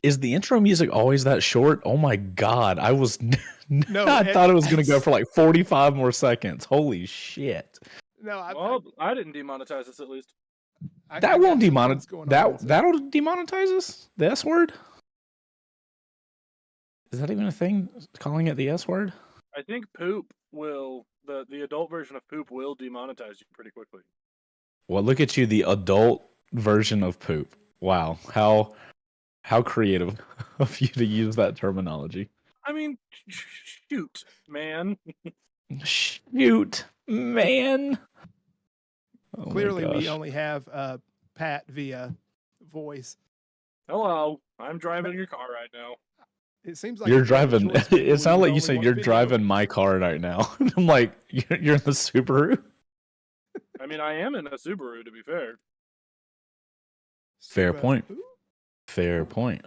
Is the intro music always that short? Oh my god, I was No, I thought it was going to go for like 45 more seconds. Holy shit. No, I didn't demonetize this at least. That won't demonetize that'll demonetize us? The S word? Is that even a thing? Calling it the S word? I think poop will the adult version of poop will demonetize you pretty quickly. Well, look at you, the adult version of poop. Wow, how creative of you to use that terminology. I mean, shoot, man. Shoot, man. Oh Clearly, we only have Pat via voice. Hello, I'm driving your car right now. It seems like you're driving. It sounds like you said you're driving my car right now. I'm like, you're in the Subaru. I mean, I am in a Subaru, to be fair. Fair point. Fair point.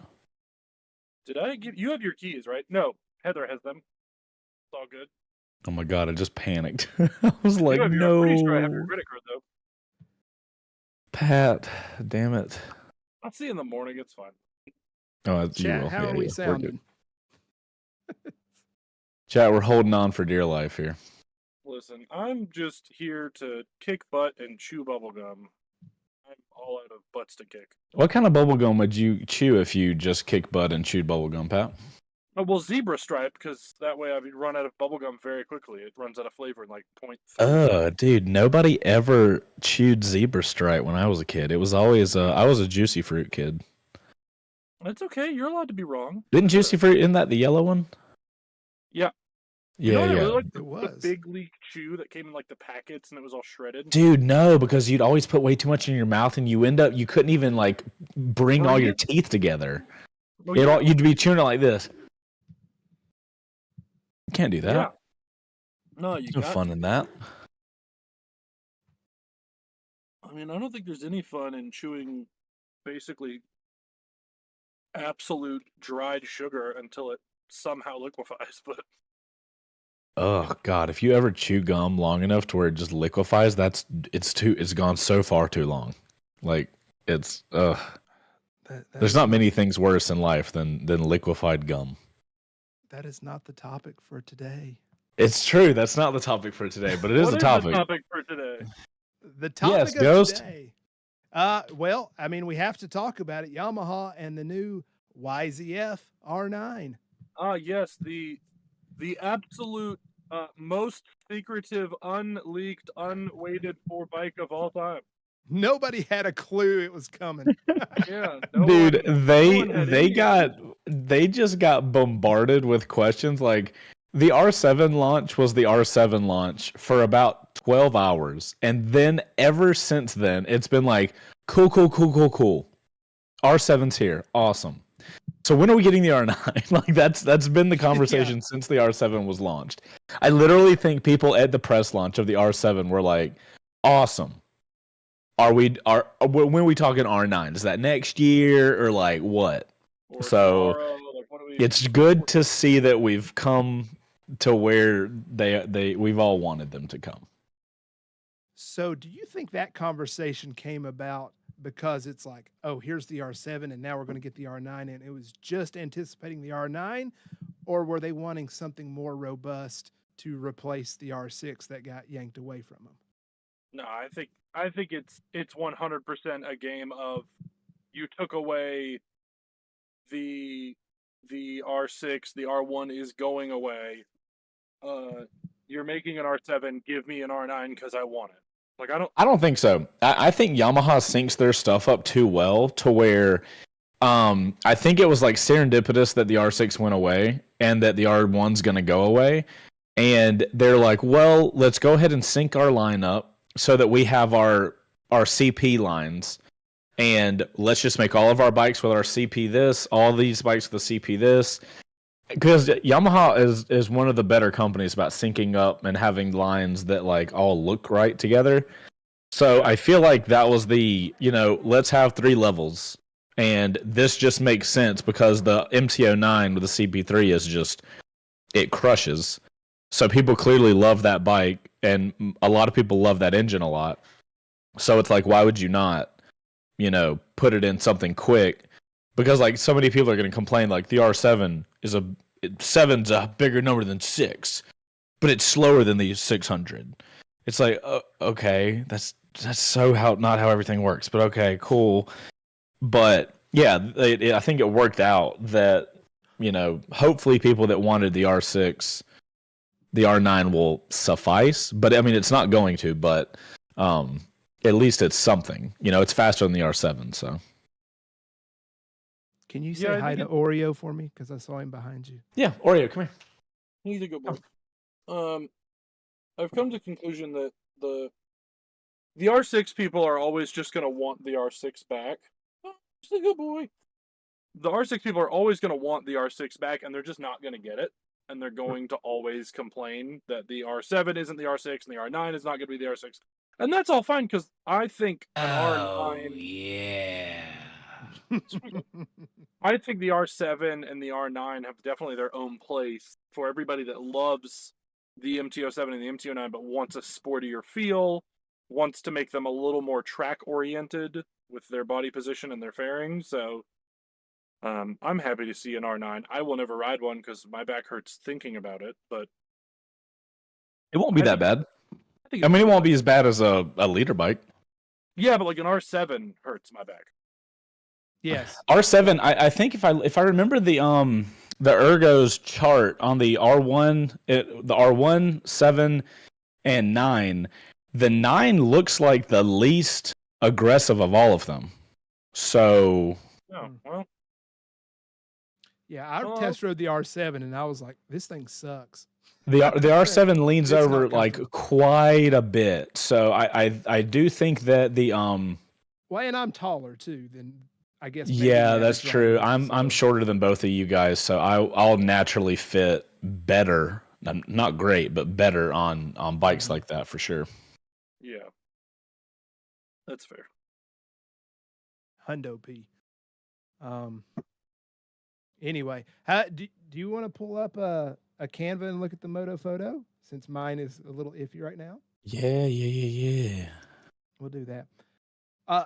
Did I give you have your keys, right? No, Heather has them. It's all good. Oh my god, I just panicked. I was like, no. I'm pretty sure I have your credit card though. Pat, damn it. I'll see you in the morning. It's fine. Oh, Chat, how are we sounding? Chat, we're holding on for dear life here. Listen, I'm just here to kick butt and chew bubblegum. I'm all out of butts to kick. What kind of bubblegum would you chew if you just kick butt and chewed bubblegum, Pat? Oh, well, zebra stripe, because that way I would run out of bubblegum very quickly. It runs out of flavor in like 0.3. Dude, nobody ever chewed zebra stripe when I was a kid. It was always, I was a juicy fruit kid. That's okay. You're allowed to be wrong. Didn't juicy fruit, isn't that the yellow one? Yeah. Yeah, you know what yeah. I really liked? It was the big league chew that came in like the packets and it was all shredded. Dude, no, because you'd always put way too much in your mouth and you couldn't even like bring all your teeth together. Oh, You'd be chewing it like this. You can't do that. Yeah. No, you There's no fun in that. I mean, I don't think there's any fun in chewing basically absolute dried sugar until it somehow liquefies, but Oh god, if you ever chew gum long enough to where it just liquefies, it's gone so far too long. Like it's there's not many things worse in life than liquefied gum. That is not the topic for today. It's true, that's not the topic for today, but it is the topic. The topic for today? The topic of Ghost? today. Well, I mean, we have to talk about it. Yamaha and the new YZF-R9. Ah, yes, the absolute most secretive, unleaked, unwaited for bike of all time. Nobody had a clue it was coming. Yeah, dude, they just got bombarded with questions. Like the R7 launch was the R7 launch for about 12 hours, and then ever since then, it's been like cool. R7's here, awesome. So when are we getting the R9? Like that's been the conversation since the R7 was launched. I literally think people at the press launch of the R7 were like, awesome. When are we talking R9? Is that next year or like what? Or so tomorrow, like, what it's good to see that we've come to where we've all wanted them to come. So do you think that conversation came about because it's like, oh, here's the R7 and now we're going to get the R9, and it was just anticipating the R9, or were they wanting something more robust to replace the R6 that got yanked away from them? No, I think it's 100% a game of you took away the R6, the R1 is going away. You're making an R7, give me an R9 because I want it. Like I don't think so. I think Yamaha syncs their stuff up too well to where I think it was like serendipitous that the R6 went away and that the R1's going to go away. And they're like, well, let's go ahead and sync our lineup so that we have our CP lines. And let's just make all of our bikes with our CP this, all these bikes with the CP this. Because Yamaha is one of the better companies about syncing up and having lines that like all look right together. So I feel like that was let's have 3 levels. And this just makes sense because the MT-09 with the CP3 is just, it crushes. So people clearly love that bike, and a lot of people love that engine a lot. So it's like, why would you not, put it in something quick because like so many people are going to complain like the R7 is seven's a bigger number than 6, but it's slower than the 600. It's like okay, that's so not how everything works, but okay, cool. But yeah, I think it worked out that, you know, hopefully people that wanted the R6, the R9 will suffice. But I mean, it's not going to, but at least it's something. You know, it's faster than the R7, so. Can you say hi to Oreo for me? Because I saw him behind you. Yeah, Oreo, come here. He's a good boy. I've come to the conclusion that the R6 people are always just going to want the R6 back. Oh, he's a good boy. The R6 people are always going to want the R6 back, and they're just not going to get it. And they're going to always complain that the R7 isn't the R6 and the R9 is not going to be the R6. And that's all fine, because I think an R9... yeah. I think the R7 and the R9 have definitely their own place for everybody that loves the MT-07 and the MT-09 but wants a sportier feel, wants to make them a little more track-oriented with their body position and their fairing. So I'm happy to see an R9. I will never ride one because my back hurts thinking about it, but... It won't be that bad. I mean, it won't be as bad as a leader bike. Yeah, but like an R7 hurts my back. Yes. R7, I think if I remember the ergos chart on the R1, the R1, 7, and 9, the 9 looks like the least aggressive of all of them. So. Oh, well. Yeah, I test rode the R7 and I was like, this thing sucks. The R7 leans over like quite a bit. So I do think that the Well, and I'm taller too than I guess. Yeah, that's true. I'm shorter than both of you guys, so I'll naturally fit better. Not great, but better on bikes like that for sure. Yeah, that's fair. Hundo P. Anyway, do you want to pull up a Canva and look at the moto photo since mine is a little iffy right now? Yeah. We'll do that.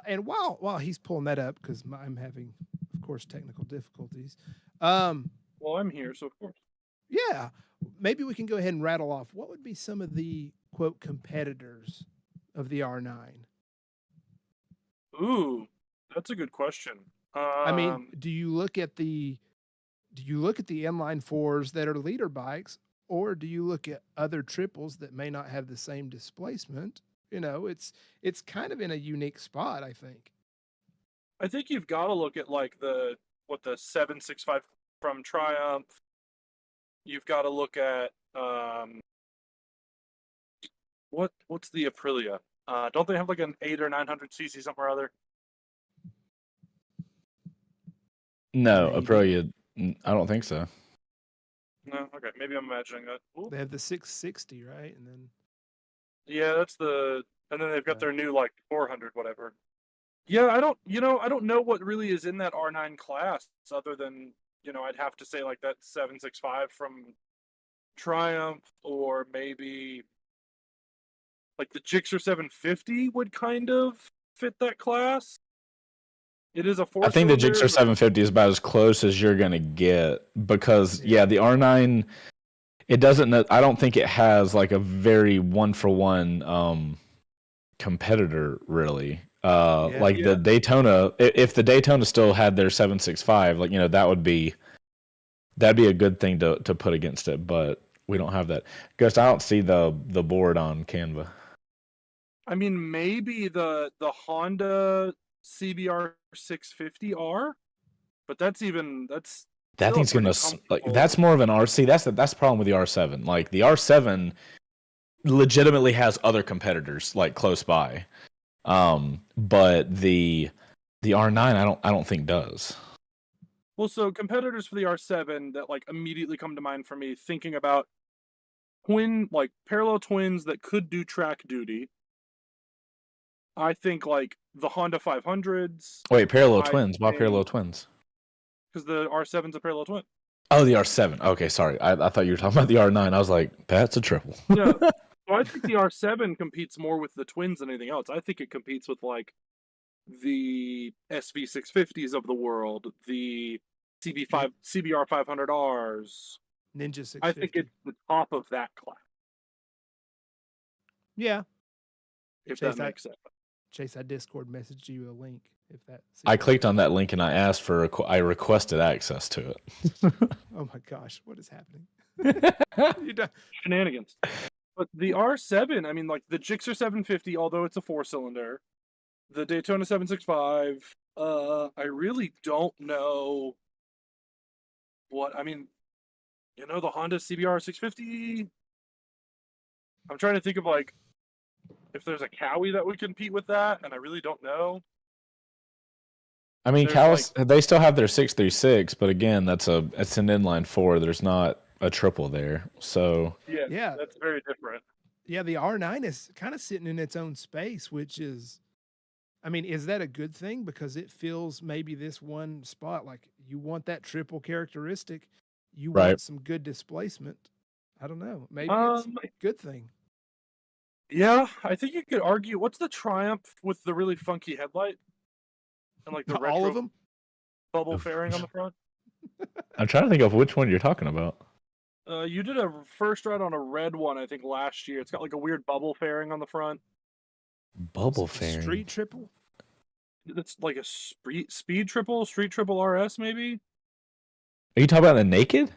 And while he's pulling that up, because I'm having, of course, technical difficulties. Well, I'm here, so of course. Yeah, maybe we can go ahead and rattle off what would be some of the quote competitors of the R9. Ooh, that's a good question. I mean, do you look at the inline fours that are leader bikes, or do you look at other triples that may not have the same displacement? You know, it's kind of in a unique spot, I think. I think you've got to look at like the 765 from Triumph. You've got to look at what's the Aprilia? Don't they have like an 800 or 900 cc somewhere or other? No, Aprilia. I don't think so. No, okay, maybe I'm imagining that. Ooh. They have the 660, right? And then yeah, and then they've got their new like 400 whatever. Yeah, I don't know what really is in that R9 class other than, I'd have to say like that 765 from Triumph, or maybe like the Gixxer 750 would kind of fit that class. It is a four. I think the Gixxer 750 is about as close as you're gonna get because the R9, it doesn't. I don't think it has like a very 1-for-1 competitor really. The Daytona. If the Daytona still had their 765, that'd be a good thing to put against it. But we don't have that. Ghost, I don't see the board on Canva. I mean, maybe the Honda CBR 650R, but that thing's gonna that's more of an RC. That's the problem with the R7. Like the R7 legitimately has other competitors like close by, but the R9 I don't think does. Well, so competitors for the R7 that like immediately come to mind for me, thinking about parallel twins that could do track duty. I think like the Honda 500s. Wait, parallel twins? Why parallel twins? Because the R7's a parallel twin. Oh, the R7. Okay, sorry. I thought you were talking about the R9. I was like, that's a triple. Yeah. So I think the R7 competes more with the twins than anything else. I think it competes with like the SV650s of the world, the CBR 500Rs. Ninja 650. I think it's the top of that class. Yeah. If Chase, that makes sense. Chase, I Discord messaged you a link. If that. I clicked on that link and I asked for. I requested access to it. Oh my gosh, what is happening? You shenanigans. But the R7, I mean, like the Gixxer 750, although it's a 4-cylinder, the Daytona 765. I really don't know what. I mean, you know, the Honda CBR 650. I'm trying to think of like if there's a Cowie that would compete with that, and I really don't know. I mean, Callis, they still have their 636, but again, it's an inline 4. There's not a triple there, so yeah, that's very different. Yeah, the R9 is kind of sitting in its own space, which is, I mean, is that a good thing? Because it fills maybe this one spot. Like you want that triple characteristic, you want some good displacement. I don't know. Maybe it's a good thing. Yeah, I think you could argue. What's the Triumph with the really funky headlight and like the retro all of them bubble fairing on the front? I'm trying to think of which one you're talking about. You did a first ride on a red one, I think, last year. It's got like a weird bubble fairing on the front. Bubble fairing. Street triple. It's like a speed triple, street triple RS, maybe. Are you talking about the naked?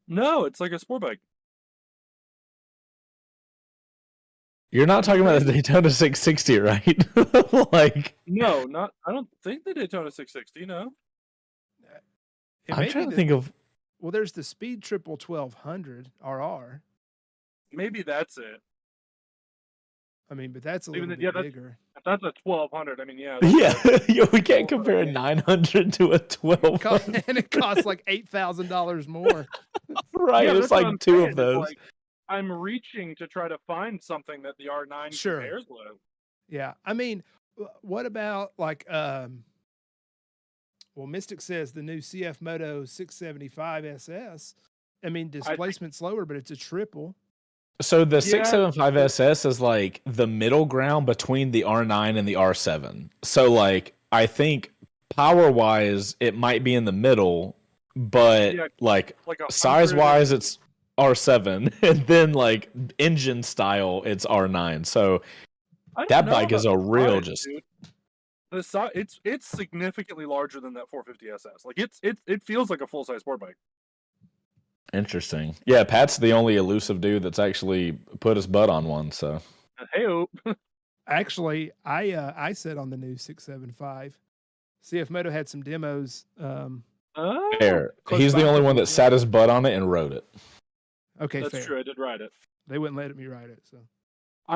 No, it's like a sport bike. You're not talking about the Daytona 660, right? Like, no, not. I don't think the Daytona 660. No. I'm trying to think of. Well, there's the Speed Triple 1200 RR. Maybe that's it. I mean, but that's a little bit bigger. That's a 1200. I mean, yeah. Yeah, we can't compare a 900 to a 1200. And it costs like $8,000 more. Right, yeah, it's like two of those. Like, I'm reaching to try to find something that the R9 compares with. Yeah, I mean, what about like, well, Mystic says the new CF Moto 675 SS. I mean, displacement's lower, but it's a triple. So the 675 SS is like the middle ground between the R9 and the R7. So like, I think power-wise, it might be in the middle, but like size-wise, it's R7, and then like engine style, it's R9. So that bike is a real size, dude. The size, it's significantly larger than that 450 SS. Like it feels like a full size sport bike. Interesting. Yeah, Pat's the only elusive dude that's actually put his butt on one. So hey, actually, I said on the new 675, CF Moto had some demos. Fair. He's the only one that sat his butt on it and rode it. Okay, that's true. I did ride it. They wouldn't let me ride it, so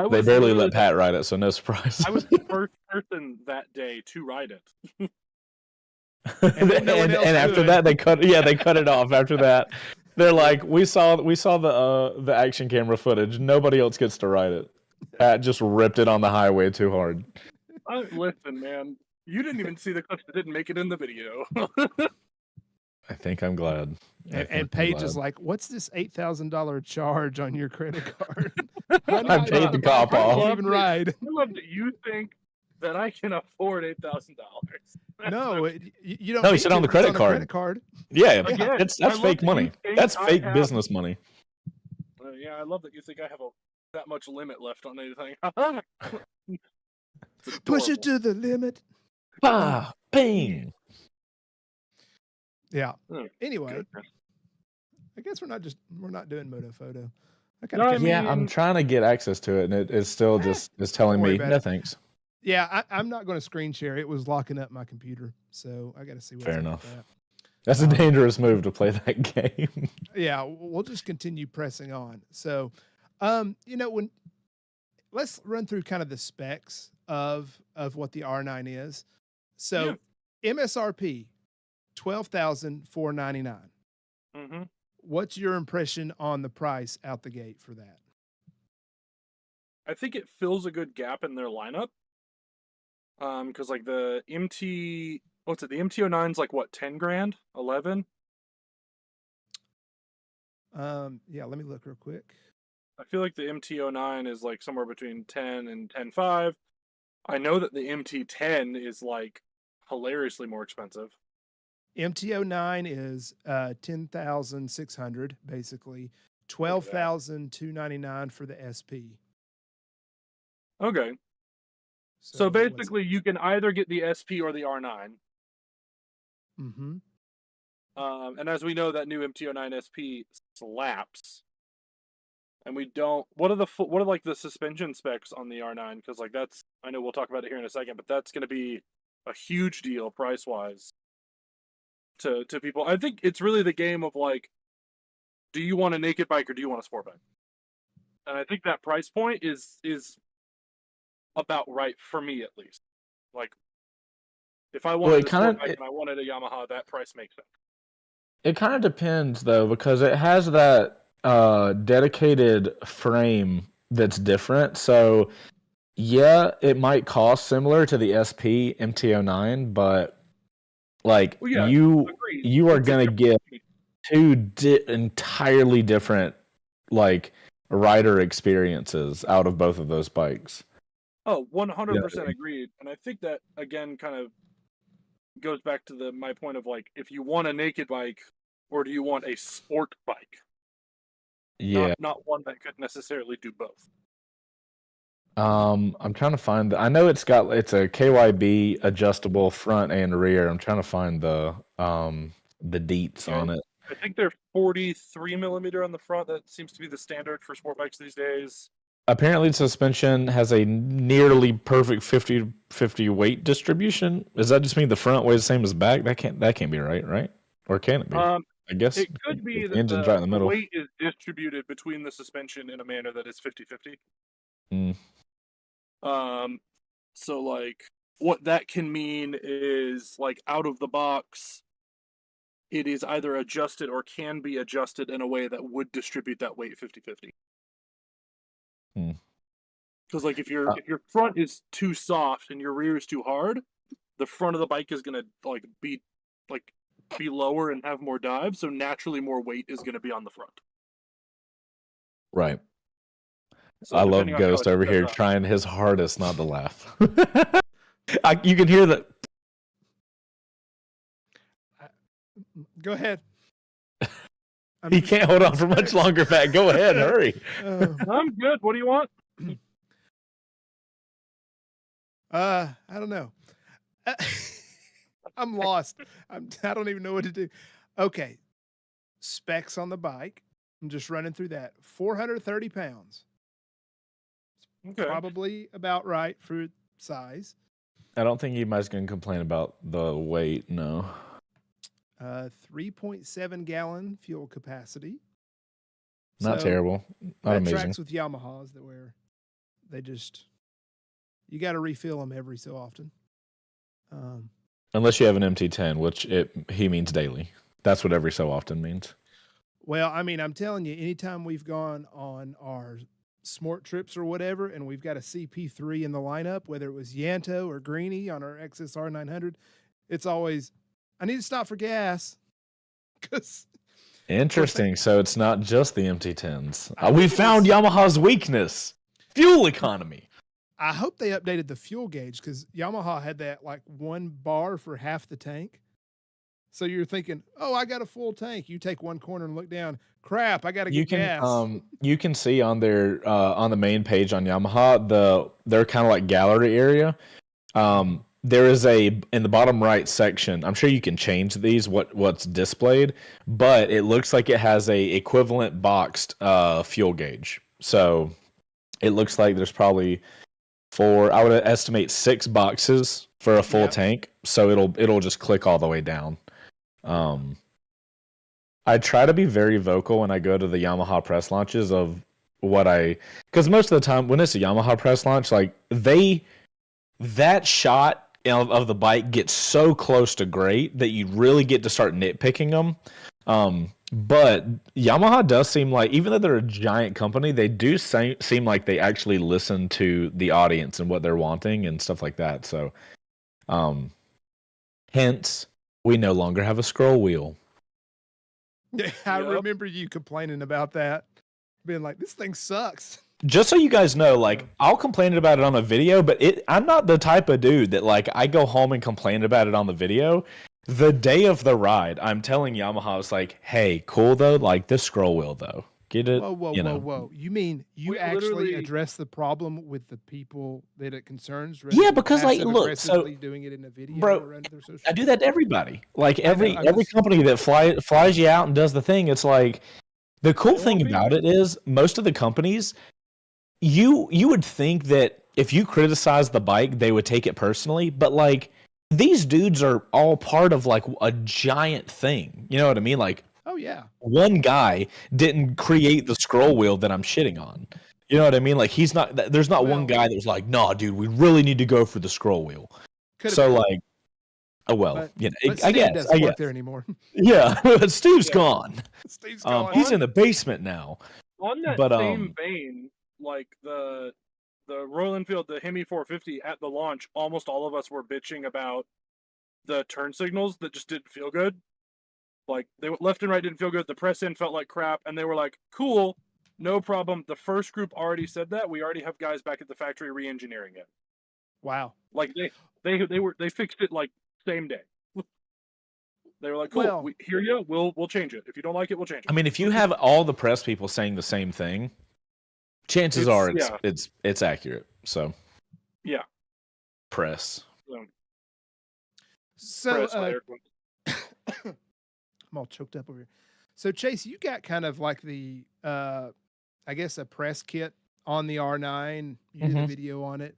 they barely let Pat ride it, so no surprise. I was the first person that day to ride it. and after that, they cut. Yeah, they cut it off. After that, they're like, we saw the action camera footage. Nobody else gets to ride it. Pat just ripped it on the highway too hard. Listen, man, you didn't even see the clips that didn't make it in the video. I think I'm glad. And Paige is like, "What's this $8,000 charge on your credit card?" I paid the cop off. I even ride. I love that you think that I can afford $8,000. No, you don't. No, he said on the credit card. Yeah, that's fake money. That's fake business money. Yeah, I love that you think I have that much limit left on anything. Push it to the limit. Bah, bang. Yeah. Anyway, I guess we're not doing Moto Photo. I'm trying to get access to it, and it's still is telling me no thanks. Yeah, I'm not going to screen share. It was locking up my computer, so I got to see what's fair enough. That's a dangerous move to play that game. Yeah, we'll just continue pressing on. So, let's run through kind of the specs of what the R9 is. So, MSRP. $12,499. Mm-hmm. What's your impression on the price out the gate for that? I think it fills a good gap in their lineup. Because like the MT, the MT09's like what, 10 grand, 11? Yeah, let me look real quick. I feel like the MT09 is like somewhere between 10 and 10.5. I know that the MT10 is like hilariously more expensive. MT09 is 10,600 basically, Look at that. 12,299 for the SP. Okay. So basically, you can either get the SP or the R9. Mm-hmm. And as we know, that new MT09 SP slaps. And we don't. What are like the suspension specs on the R9? Because like that's, I know we'll talk about it here in a second, but that's going to be a huge deal price wise to people. I think it's really the game of like, do you want a naked bike or do you want a sport bike? And I think that price point is about right for me at least. Like, if I wanted a sport bike and I wanted a Yamaha, that price makes sense. It kind of depends though, because it has that dedicated frame that's different. So yeah, it might cost similar to the SP MT09, but like Well, yeah, you agreed. you are It's a gonna different get two entirely different like rider experiences out of both of those bikes. Oh, You know what I 100% mean? agreed. And I think that again kind of goes back to my point of like, if you want a naked bike or do you want a sport bike? Yeah. Not one that could necessarily do both. I'm trying to find I know it's a KYB adjustable front and rear. I'm trying to find the deets Yeah, on it. I think they're 43 millimeter on the front. That seems to be the standard for sport bikes these days. Apparently, the suspension has a nearly perfect 50-50 weight distribution. Does that just mean the front weighs the same as back? That can't be right? Or can it be? I guess It could be if the that engine's right in the the middle. weight is distributed between the suspension in a manner that is 50-50. Mm. So like what that can mean is like out of the box, it is either adjusted or can be adjusted in a way that would distribute that weight 50-50. Because like if your front is too soft and your rear is too hard, the front of the bike is gonna be lower and have more dive, so naturally more weight is gonna be on the front. Right. So I love depending on how Ghost it's over set here up. trying his hardest not to laugh. You can hear that. Go ahead. He can't hold on for much longer, Pat. Go ahead, hurry. I'm good. What do you want? I don't know. I'm lost. I don't even know what to do. Okay. Specs on the bike. I'm just running through that. 430 pounds. Okay. Probably about right for size. I don't think anybody's going to complain about the weight, no. 3.7 gallon fuel capacity. Not terrible. Not amazing. Tracks with Yamahas you got to refill them every so often. Unless you have an MT10, which he means daily. That's what every so often means. Well, I mean, I'm telling you, anytime we've gone on our smart trips or whatever, and we've got a CP3 in the lineup, whether it was Yanto or Greenie on our XSR 900, it's always, I need to stop for gas. Interesting. So it's not just the MT10s. We found Yamaha's weakness. Fuel economy. I hope they updated the fuel gauge because Yamaha had that like 1 bar for half the tank. So you're thinking, oh, I got a full tank. You take one corner and look down. Crap, I got to get gas. You can see on their on the main page on Yamaha their kind of like gallery area. There is in the bottom right section. I'm sure you can change these what's displayed, but it looks like it has a equivalent boxed fuel gauge. So it looks like there's probably I would estimate 6 boxes for a full tank. So it'll just click all the way down. I try to be very vocal when I go to the Yamaha press launches of because most of the time when it's a Yamaha press launch, like that shot of the bike gets so close to great that you really get to start nitpicking them. But Yamaha does seem like, even though they're a giant company, they do seem like they actually listen to the audience and what they're wanting and stuff like that. So, hence, we no longer have a scroll wheel. Yeah, I remember you complaining about that, being like, "This thing sucks." just so you guys know, like I'll complain about it on a video, but I'm not the type of dude that like I go home and complain about it on the video. The day of the ride, I'm telling Yamaha, I was like, hey, cool though, like this scroll wheel though. Get it? Whoa. You mean you We actually literally- address the problem with the people that it concerns? rather Yeah, than because, like, look, passive-aggressively doing it in a video bro, or under their social I do that to everybody. Like I know, every company that flies you out and does the thing, it's like the cool thing about it is most of the companies, you would think that if you criticize the bike, they would take it personally, but like these dudes are all part of like a giant thing. You know what I mean? Like, Oh yeah. one guy didn't create the scroll wheel that I'm shitting on. You know what I mean? Like he's not. There's not one guy that was like, "Nah, dude, we really need to go for the scroll wheel." So like, oh well, but, you know, but I Steve guess. doesn't work there anymore. Yeah, Steve's gone. Steve's gone. He's in the basement now. On that But, same vein, like the Royal Enfield, the Hemi 450 at the launch, almost all of us were bitching about the turn signals that just didn't feel good. Like they left and right didn't feel good. The press in felt like crap, and they were like, "Cool, no problem." The first group already said that. We already have guys back at the factory re-engineering it. Wow. Like they fixed it like same day. They were like, "Cool, Well- we hear you. We'll change it. If you don't like it, we'll change it." I mean, if you have all the press people saying the same thing, chances are it's accurate. So Yeah. press. So Press my air quotes. I'm all choked up over here. So Chase, you got kind of like the I guess a press kit on the R9. You did a video on it.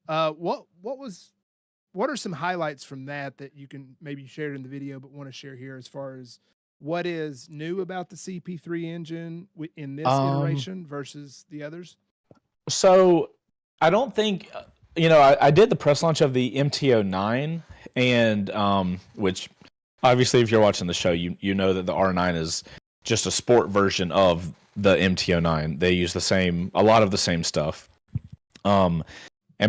What are some highlights from that you can maybe share in the video but want to share here as far as what is new about the CP3 engine in this iteration versus the others? So I don't think I did the press launch of the MT09 and which obviously if you're watching the show you know that the R9 is just a sport version of the MT09. They use a lot of the same stuff. And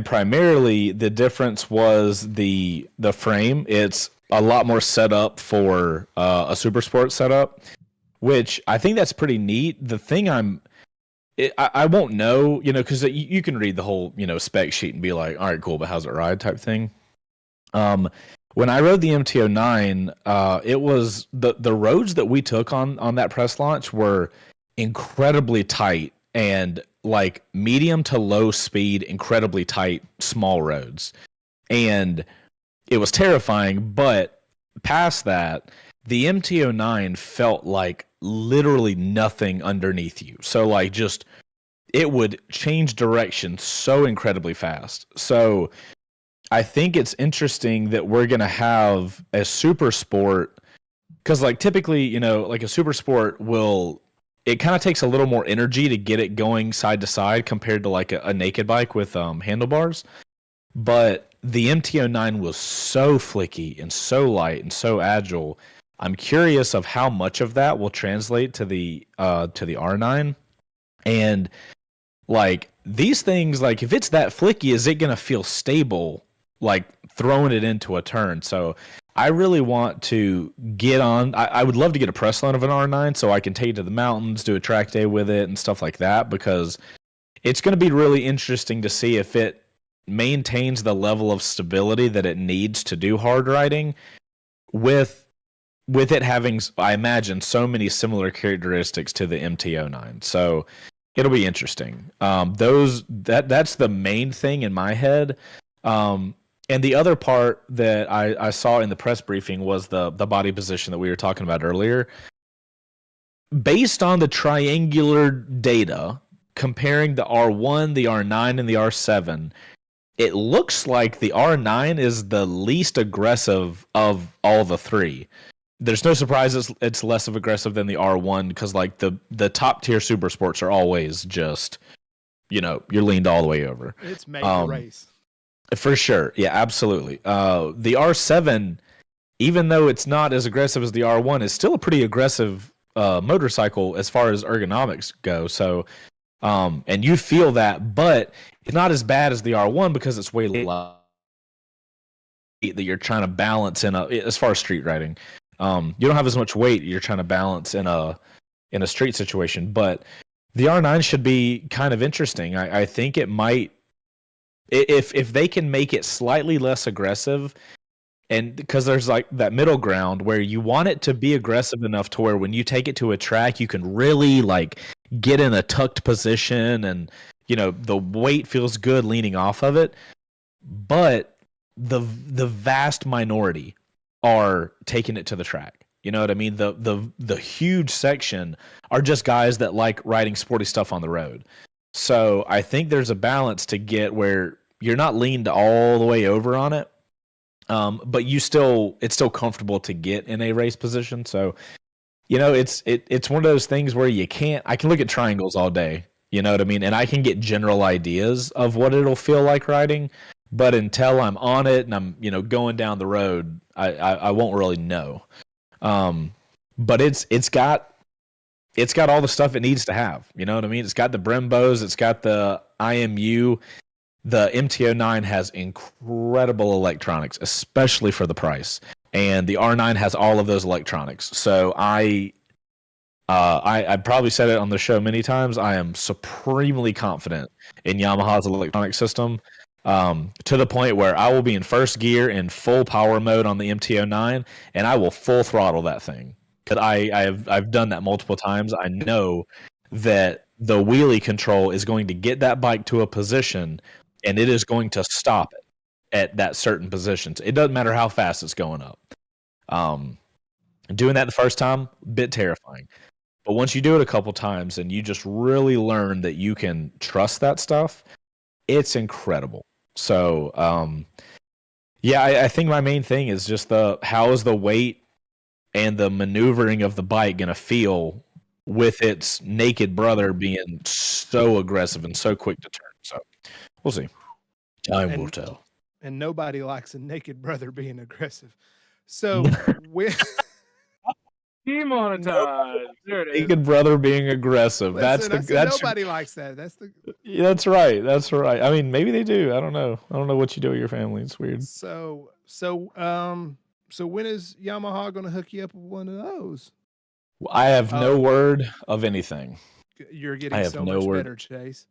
primarily the difference was the frame. It's a lot more set up for a super sport setup, which I think that's pretty neat. The thing I won't know, because you can read the whole, spec sheet and be like, all right, cool, but how's it ride type thing. When I rode the MT09, it was the roads that we took on that press launch were incredibly tight and like medium to low speed, incredibly tight, small roads. And it was terrifying, but past that, the MT09 felt like literally nothing underneath you. So like just it would change direction so incredibly fast. So I think it's interesting that we're going to have a super sport because like typically, like a super sport it kind of takes a little more energy to get it going side to side compared to like a naked bike with handlebars. But the MT09 was so flicky and so light and so agile. I'm curious of how much of that will translate to the R9. And like these things, like if it's that flicky, is it going to feel stable, like throwing it into a turn? So I really want to get on. I would love to get a press loan of an R9 so I can take it to the mountains, do a track day with it and stuff like that, because it's going to be really interesting to see if it maintains the level of stability that it needs to do hard riding with it having, I imagine, so many similar characteristics to the MT09. So it'll be interesting. That's the main thing in my head. And the other part that I saw in the press briefing was the body position that we were talking about earlier. Based on the triangular data, comparing the R1, the R9, and the R7, it looks like the R9 is the least aggressive of all the three. There's no surprise it's less of aggressive than the R1 because like the top tier super sports are always just, you're leaned all the way over. It's made to race. For sure. Yeah, absolutely. The R7, even though it's not as aggressive as the R1, is still a pretty aggressive motorcycle as far as ergonomics go. So, and you feel that, but it's not as bad as the R1 because it's way light that you're trying to balance as far as street riding. You don't have as much weight you're trying to balance in a street situation, but the R9 should be kind of interesting. I think it might, if they can make it slightly less aggressive, and because there's like that middle ground where you want it to be aggressive enough to where when you take it to a track, you can really like get in a tucked position, and the weight feels good leaning off of it. But the vast minority are taking it to the track. You know what I mean? The huge section are just guys that like riding sporty stuff on the road. So I think there's a balance to get where you're not leaned all the way over on it, but it's still comfortable to get in a race position. So it's one of those things where I can look at triangles all day. You know what I mean? And I can get general ideas of what it'll feel like riding, but until I'm on it and I'm going down the road, I won't really know. But it's got all the stuff it needs to have. You know what I mean? It's got the Brembos, it's got the IMU. The MT-09 has incredible electronics, especially for the price, and the R9 has all of those electronics. So I probably said it on the show many times. I am supremely confident in Yamaha's electronic system, to the point where I will be in first gear in full power mode on the MT-09, and I will full throttle that thing. Because I've done that multiple times. I know that the wheelie control is going to get that bike to a position, and it is going to stop it at that certain position. It doesn't matter how fast it's going up. Doing that the first time, a bit terrifying. But once you do it a couple times and you just really learn that you can trust that stuff, it's incredible. So, I think my main thing is just how is the weight and the maneuvering of the bike going to feel with its naked brother being so aggressive and so quick to turn. So we'll see. Time will tell. And nobody likes a naked brother being aggressive. So demonetized. There it is. Naked brother being aggressive. Listen, nobody likes that. That's right. That's right. I mean, maybe they do. I don't know. I don't know what you do with your family. It's weird. So when is Yamaha going to hook you up with one of those? I have no word of anything. You're getting so much better, Chase.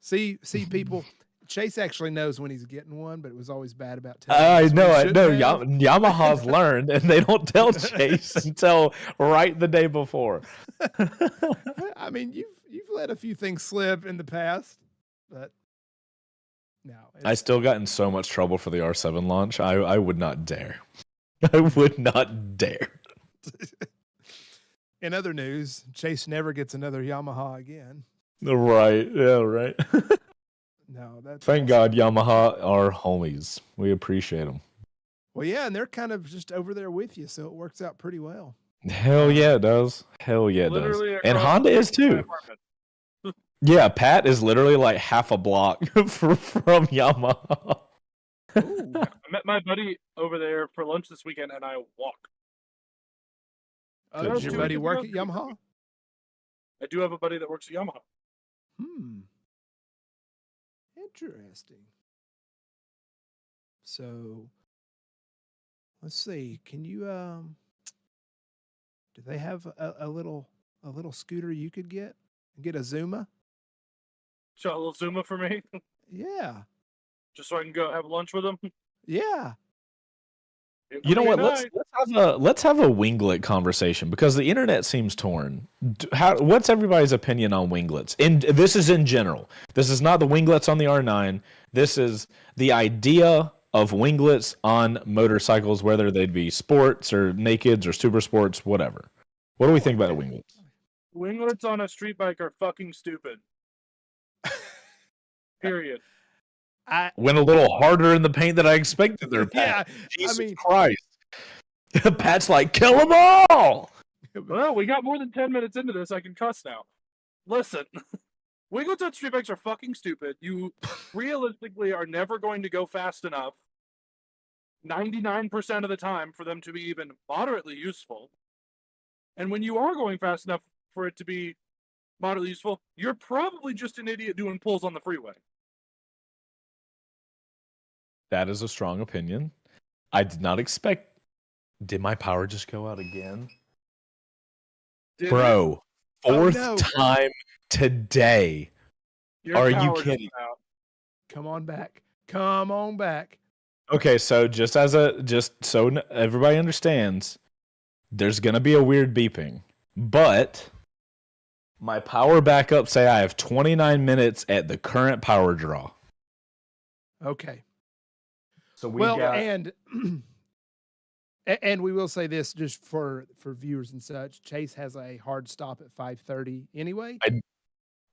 See, people. Chase actually knows when he's getting one, but it was always bad about telling. I know. Yamaha's learned, and they don't tell Chase until right the day before. I mean, you've let a few things slip in the past, but no. I still got in so much trouble for the R7 launch. I would not dare. I would not dare. In other news, Chase never gets another Yamaha again. Right. Yeah, right. No, that's Thank God Yamaha are homies. We appreciate them. Well, yeah, and they're kind of just over there with you, so it works out pretty well. Hell yeah, it does. Hell yeah, it does. And Honda is too. Yeah, Pat is literally like half a block from Yamaha. Ooh. I met my buddy over there for lunch this weekend, and I walked. Does your buddy work at Yamaha? I do have a buddy that works at Yamaha. Interesting. So, let's see. Can you do they have a little scooter you could get a Zuma? Show a little Zuma for me. Yeah. Just so I can go have lunch with them. Yeah. You know what? Let's have a winglet conversation because the internet seems torn. What's everybody's opinion on winglets? And this is in general. This is not the winglets on the R9. This is the idea of winglets on motorcycles, whether they'd be sports or nakeds or super sports, whatever. What do we think about the winglets? Winglets on a street bike are fucking stupid. Period. Went a little harder in the paint than I expected there, Pat. Yeah, Jesus Christ. Pat's like, kill them all! Well, we got more than 10 minutes into this. I can cuss now. Listen, winglets on street bikes are fucking stupid. You realistically are never going to go fast enough 99% of the time for them to be even moderately useful. And when you are going fast enough for it to be moderately useful, you're probably just an idiot doing pulls on the freeway. That is a strong opinion. I did not expect. Did my power just go out again? Bro, fourth time today. Your Are you tower just kidding? out. Come on back. Come on back. Okay, so just so everybody understands, there's gonna be a weird beeping, but my power backup say I have 29 minutes at the current power draw. Okay. So and we will say this just for viewers and such. Chase has a hard stop at 5:30 anyway.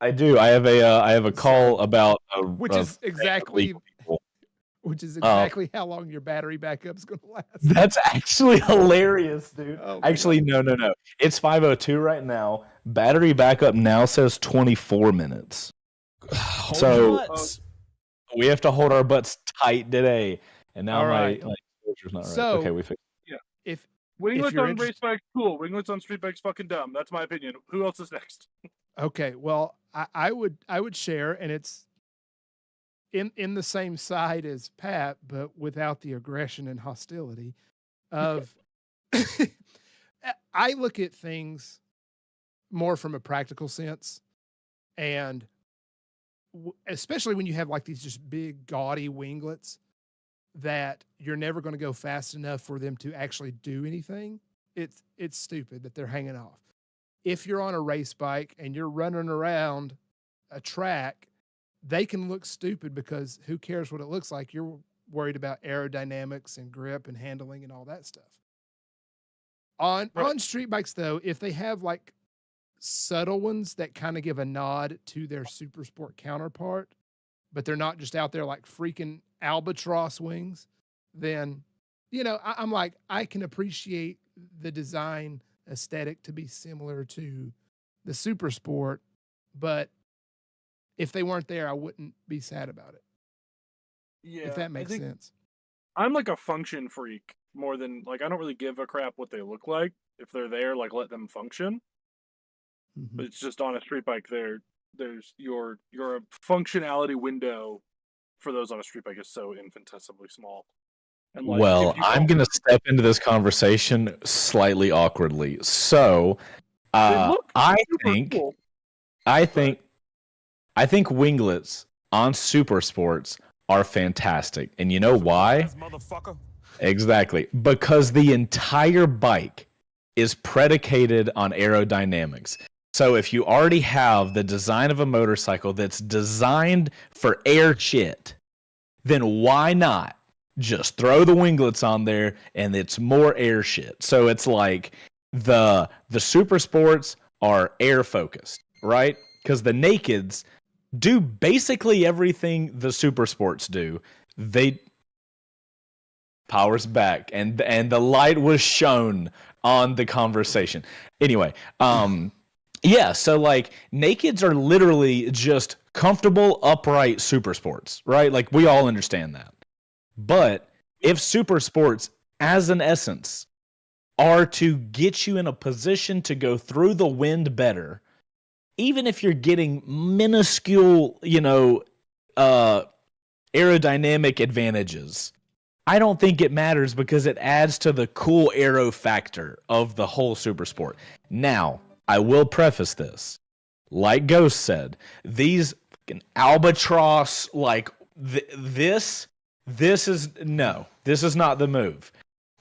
I do. I have a call So- about which is exactly how long your battery backup's going to last. That's actually hilarious, dude. Oh my Actually, no. It's 5:02 right now. Battery backup now says 24 minutes. So we have to hold our butts tight today. And now All right. my exposure's not right. So- Okay, we fixed. If Winglets you're on race bikes, cool. Winglets on street bikes, fucking dumb. That's my opinion. Who else is next? Okay, well, I would share, and it's in the same side as Pat, but without the aggression and hostility of. I look at things more from a practical sense, and especially when you have like these just big gaudy winglets that you're never going to go fast enough for them to actually do anything. It's stupid that they're hanging off. If you're on a race bike and you're running around a track, they can look stupid because who cares what it looks like? You're worried about aerodynamics and grip and handling and all that stuff. On street bikes though, if they have like subtle ones that kind of give a nod to their super sport counterpart, but they're not just out there like freaking albatross wings, then, I'm like, I can appreciate the design aesthetic to be similar to the super sport, but if they weren't there, I wouldn't be sad about it. Yeah, If that makes sense. I'm like a function freak more than like I don't really give a crap what they look like. If they're there, like let them function. Mm-hmm. But it's just on a street bike there's your functionality window for those on a street bike is so infinitesimally small. And like, Well, I'm going to step into this conversation slightly awkwardly. So, I think winglets on super sports are fantastic. And you know why? Exactly. Because the entire bike is predicated on aerodynamics. So if you already have the design of a motorcycle that's designed for air shit, then why not just throw the winglets on there and it's more air shit? So it's like the super sports are air focused, right? Because the nakeds do basically everything the super sports do. They powers back and the light was shown on the conversation. Anyway, yeah, so like nakeds are literally just comfortable, upright super sports, right? Like we all understand that. But if super sports, as an essence, are to get you in a position to go through the wind better, even if you're getting minuscule, aerodynamic advantages, I don't think it matters because it adds to the cool aero factor of the whole super sport. Now, I will preface this. Like Ghost said, these fucking albatross, like this is not the move.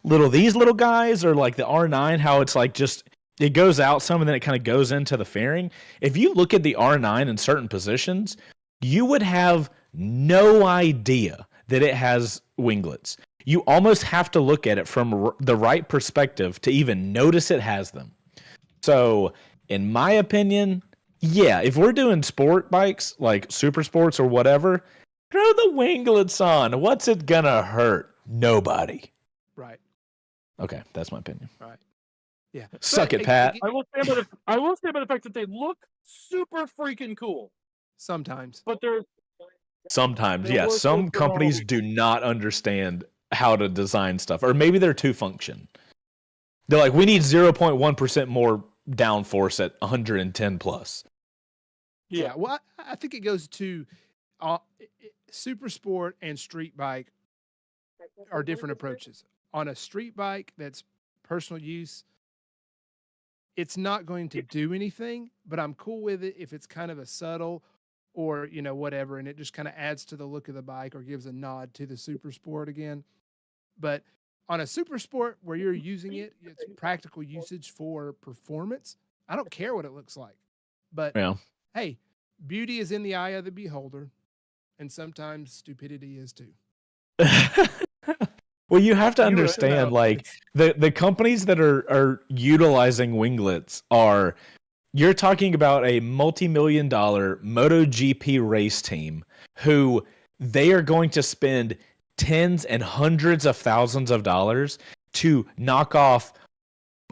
These little guys are like the R9, how it's like just, it goes out some and then it kind of goes into the fairing. If you look at the R9 in certain positions, you would have no idea that it has winglets. You almost have to look at it from the right perspective to even notice it has them. So, in my opinion, yeah, if we're doing sport bikes, like super sports or whatever, throw the winglets on. What's it gonna hurt? Nobody. Right. Okay, that's my opinion. Right. Yeah. Suck it, Pat. I will stand by the fact that they look super freaking cool. Sometimes. But they're Sometimes, yeah. Some companies do not understand how to design stuff, or maybe they're too function. They're like, we need 0.1% more downforce at 110 plus. Yeah. Well, I think it goes to super sport and street bike are different approaches. On a street bike that's personal use, it's not going to do anything, but I'm cool with it if it's kind of a subtle or, whatever, and it just kind of adds to the look of the bike or gives a nod to the super sport again. But on a super sport where you're using it, it's practical usage for performance. I don't care what it looks like. But hey, beauty is in the eye of the beholder, and sometimes stupidity is too. Well, you have to understand, like the companies that are utilizing winglets are, you're talking about a multi-million-dollar MotoGP race team who they are going to spend tens and hundreds of thousands of dollars to knock off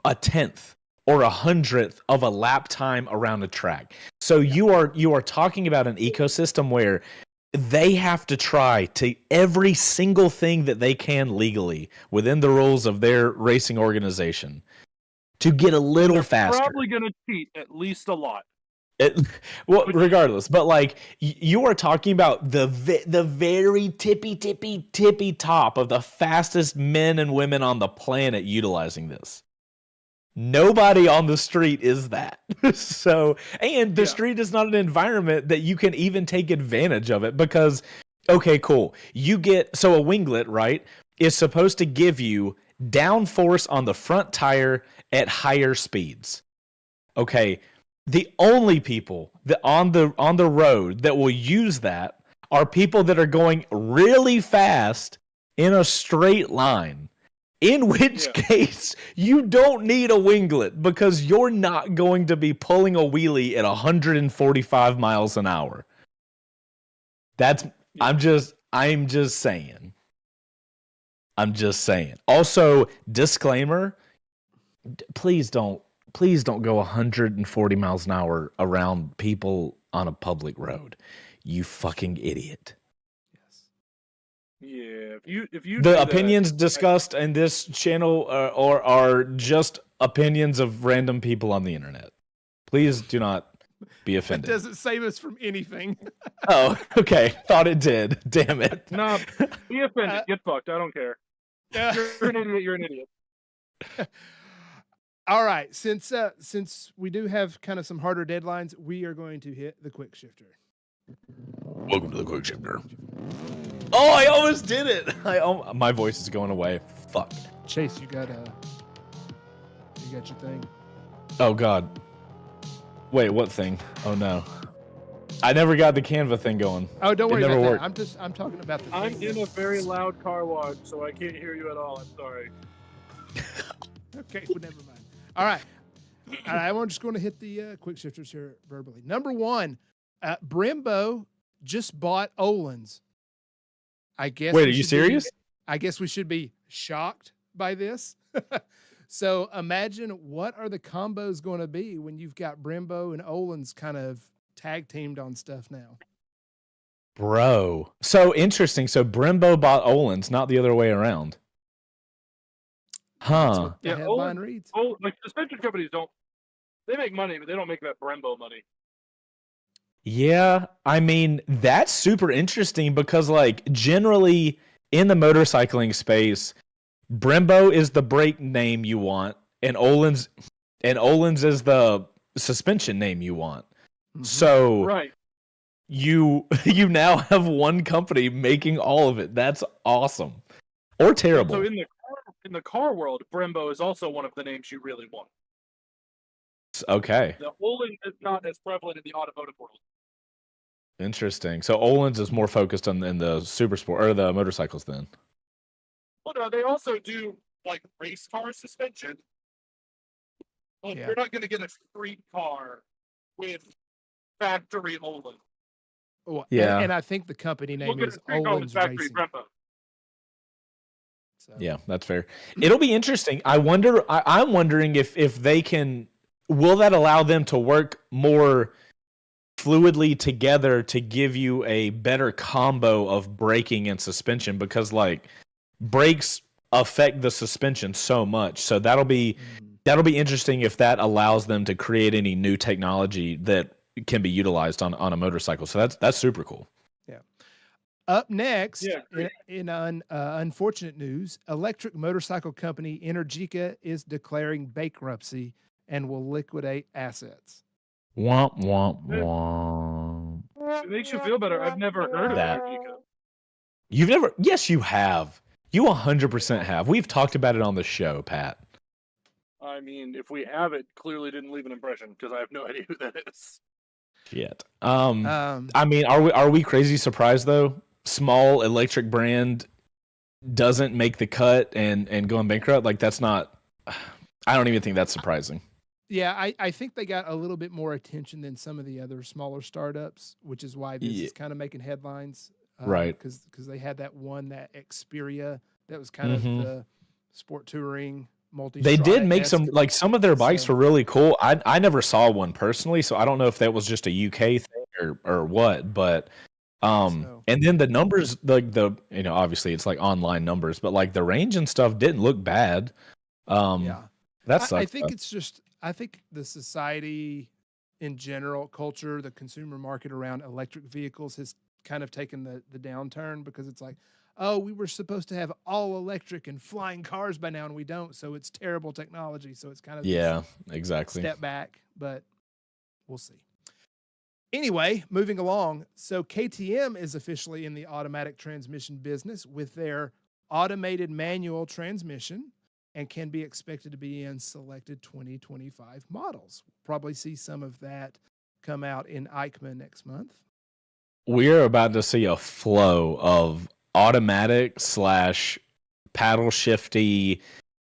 a tenth or 100th of a lap time around a track. So you are talking about an ecosystem where they have to try to every single thing that they can legally within the rules of their racing organization to get a little faster. Probably going to cheat at least a lot. Regardless, but like you are talking about the very tippy top of the fastest men and women on the planet utilizing this. Nobody on the street is that. So, and the street is not an environment that you can even take advantage of it because, okay, cool. A winglet, right, is supposed to give you downforce on the front tire at higher speeds. Okay, the only people that on the road that will use that are people that are going really fast in a straight line. In which case, you don't need a winglet because you're not going to be pulling a wheelie at 145 miles an hour. I'm just saying. Also, disclaimer, please don't go 140 miles an hour around people on a public road. You fucking idiot. Yeah, if you the opinions discussed in this channel are just opinions of random people on the internet. Please do not be offended. That doesn't save us from anything. Oh, okay. Thought it did. Damn it. No, be offended. Get fucked. I don't care. You're an idiot. You're an idiot. All right. Since we do have kind of some harder deadlines, we are going to hit the quick shifter. Welcome to the quick shifter. Oh, I almost did it. My voice is going away. Fuck. Chase, you got your thing. Oh God. Wait, what thing? Oh no. I never got the Canva thing going. Oh, don't worry about worked. that. I'm talking about the I'm thing. in a very loud car wash, so I can't hear you at all. I'm sorry. Okay, well, never mind. All right. I'm just going to hit the quick shifters here verbally. Number one, Brembo just bought Öhlins. I guess. Wait, are you serious? I guess we should be shocked by this. So imagine what are the combos going to be when you've got Brembo and Öhlins kind of tag teamed on stuff now. Bro. So interesting. So Brembo bought Öhlins, not the other way around. Huh. That's what the headline reads. Like suspension companies they make money, but they don't make that Brembo money. Yeah, I mean, that's super interesting because, like, generally in the motorcycling space, Brembo is the brake name you want, and Öhlins is the suspension name you want. Mm-hmm. So, right, you now have one company making all of it. That's awesome, or terrible. So in the car world, Brembo is also one of the names you really want. Okay. The Öhlins is not as prevalent in the automotive world. Interesting. So Öhlins is more focused on in the super sport or the motorcycles then. Well, no, they also do like race car suspension. Well, you're not going to get a street car with factory Öhlins. Well, yeah, and I think the company name is Öhlins Racing. So. Yeah, that's fair. It'll be interesting. I'm wondering if they can. Will that allow them to work more fluidly together to give you a better combo of braking and suspension? Because like brakes affect the suspension so much, so that'll be interesting if that allows them to create any new technology that can be utilized on a motorcycle. So that's super cool. Yeah. Up next, in unfortunate news, electric motorcycle company Energica is declaring bankruptcy and will liquidate assets. Womp womp womp. It makes you feel better. I've never heard of That. Ergica. You've never? Yes, you have. You 100% have. We've talked about it on the show, Pat. I mean, if we have it, clearly didn't leave an impression because I have no idea who that is. Shit. I mean, are we crazy surprised though? Small electric brand doesn't make the cut and going bankrupt. Like that's not. I don't even think that's surprising. Yeah, I think they got a little bit more attention than some of the other smaller startups, which is why this is kind of making headlines. Right. Because they had that Xperia, that was kind of the sport touring multi. They did make some of their bikes were really cool. I never saw one personally, so I don't know if that was just a UK thing or what, but and then the numbers, the obviously it's like online numbers, but like the range and stuff didn't look bad. That's I think it's just I think the society in general, culture, the consumer market around electric vehicles has kind of taken the downturn because it's like, oh, we were supposed to have all electric and flying cars by now, and we don't. So it's terrible technology. So it's kind of exactly step back, but we'll see. Anyway, moving along. So KTM is officially in the automatic transmission business with their automated manual transmission and can be expected to be in selected 2025 models. Probably see some of that come out in EICMA next month. We're about to see a flow of automatic / paddle shifty.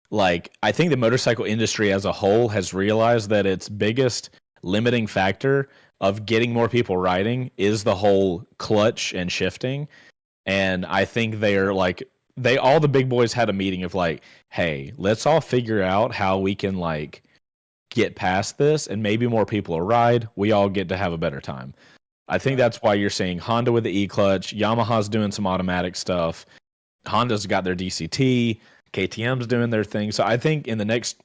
Like, I think the motorcycle industry as a whole has realized that its biggest limiting factor of getting more people riding is the whole clutch and shifting. And I think all the big boys had a meeting of like, hey, let's all figure out how we can like get past this and maybe more people will ride. We all get to have a better time. I think that's why you're seeing Honda with the E-clutch, Yamaha's doing some automatic stuff, Honda's got their DCT, KTM's doing their thing. So I think in the next,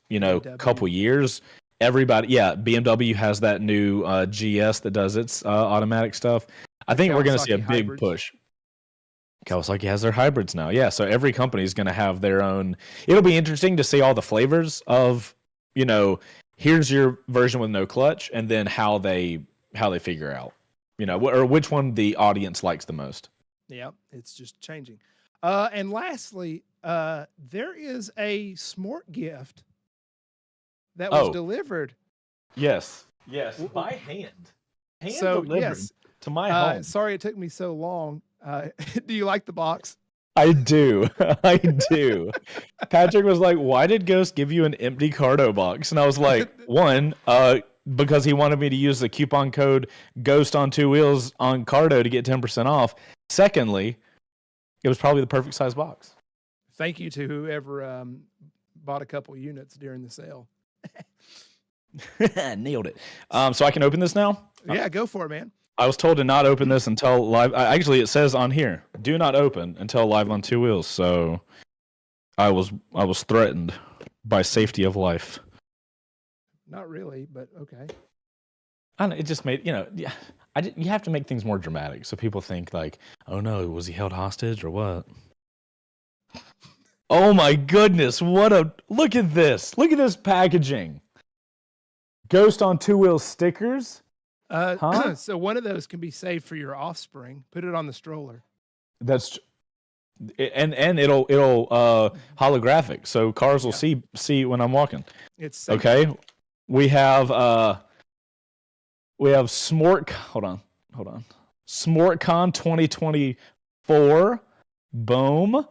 couple years, everybody, BMW has that new GS that does its automatic stuff. I think we're going to see a big push. Kawasaki has their hybrids now. Yeah, so every company is going to have their own. It'll be interesting to see all the flavors of, here's your version with no clutch, and then how they figure out, or which one the audience likes the most. Yeah, it's just changing. And lastly, there is a Smart gift that was delivered. Yes, by hand delivered to my home. Sorry it took me so long. Do you like the box? I do. Patrick was like, why did Ghost give you an empty Cardo box? And I was like, one, because he wanted me to use the coupon code Ghost on 2 wheels on Cardo to get 10% off. Secondly, it was probably the perfect size box. Thank you to whoever bought a couple units during the sale. Nailed it. So I can open this now? Yeah, go for it, man. I was told to not open this until live. Actually, it says on here, do not open until live on 2 wheels. So I was threatened by safety of life. Not really, but okay. I don't know, it just made, you have to make things more dramatic. So people think like, oh no, was he held hostage or what? Oh my goodness. Look at this. Look at this packaging. Ghost on 2 wheels stickers. So one of those can be saved for your offspring. Put it on the stroller. That's and it'll holographic, so cars will see when I'm walking. It's safe. Okay. We have Smart. Hold on. SmartCon 2024. Boom.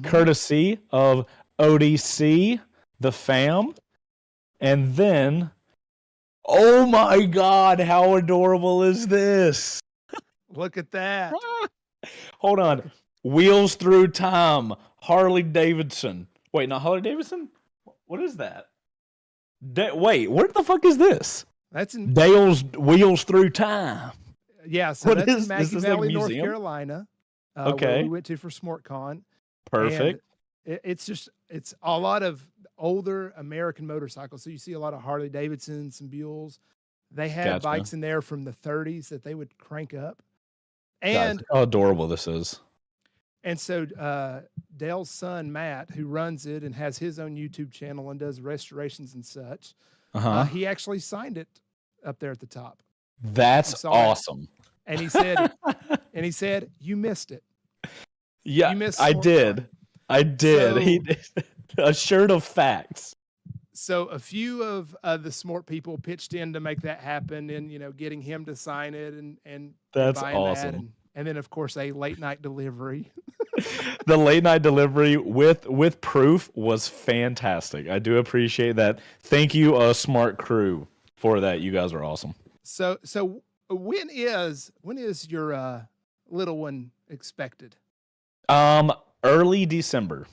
Courtesy of ODC, the fam, and then. Oh my God, how adorable is this? Look at that. Hold on. Wheels Through Time, Harley-Davidson. Wait, not Harley-Davidson? What is that? Wait, where the fuck is this? That's in Dale's Wheels Through Time. Yeah, so that's in Maggie Valley, North Carolina. Okay. Where we went to for SmartCon. Perfect. It's a lot of older American motorcycles. So you see a lot of Harley-Davidson, some Buells. They had bikes in there from the 30s that they would crank up. And how adorable this is. And so Dale's son, Matt, who runs it and has his own YouTube channel and does restorations and such, He actually signed it up there at the top. That's awesome. And he said, "You missed it." Yeah, you missed I Smart did. Farm. I did. So- He a shirt of facts. So a few of the smart people pitched in to make that happen, and getting him to sign it and That's buying awesome. that, and then of course a late night delivery. The late night delivery with proof was fantastic. I do appreciate that. Thank you, Smart Crew, for that. You guys are awesome. So when is your little one expected? Early December.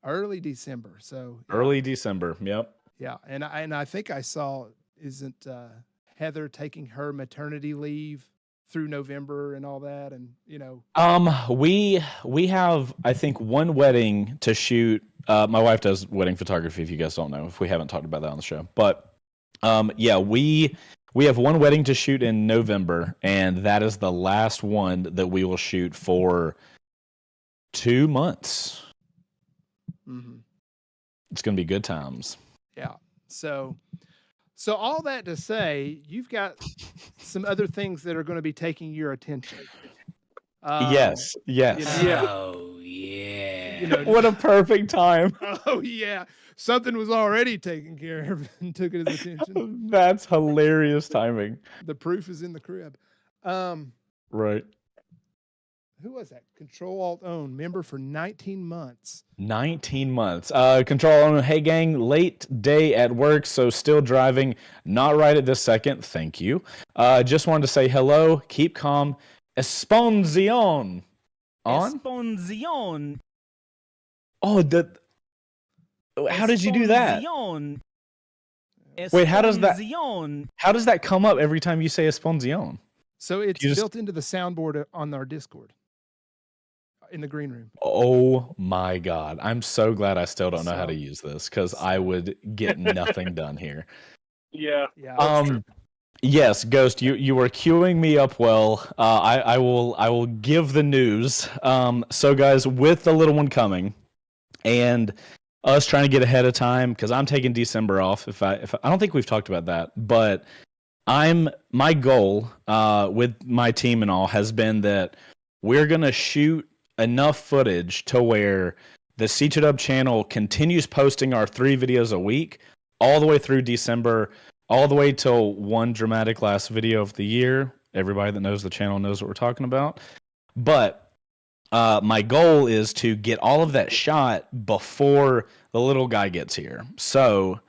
Early December. So Early December. Yep. yeah, and I think I saw, isn't Heather taking her maternity leave through November and all that, and we have, I think, one wedding to shoot. My wife does wedding photography, if you guys don't know, if we haven't talked about that on the show. But yeah, we have one wedding to shoot in November, and that is the last one that we will shoot for 2 months. Mm-hmm. It's gonna be good times. Yeah. So all that to say, you've got some other things that are going to be taking your attention. Yes. Oh yeah. What a perfect time. Oh yeah, something was already taken care of and took it as attention. That's hilarious timing. The proof is in the crib. Right. Who was that? Control Alt Own member for 19 months. 19 months. Control on. Hey gang, late day at work, so still driving. Not right at this second. Thank you. Just wanted to say hello. Keep calm. Esponzion. On? Esponzion. Oh, how did you do that? Esponzion. Wait, how does that come up every time you say Esponzion? So it's built into the soundboard on our Discord in the green room. Oh my God. I'm so glad I still don't know how to use this, because I would get nothing done here. Yeah. Yes, Ghost, you were queuing me up well. I will give the news. So guys, with the little one coming and us trying to get ahead of time, because I'm taking December off. If I don't think we've talked about that, but my goal with my team and all has been that we're gonna shoot enough footage to where the C2Dub channel continues posting our 3 videos a week all the way through December, all the way till one dramatic last video of the year. Everybody that knows the channel knows what we're talking about. But my goal is to get all of that shot before the little guy gets here. So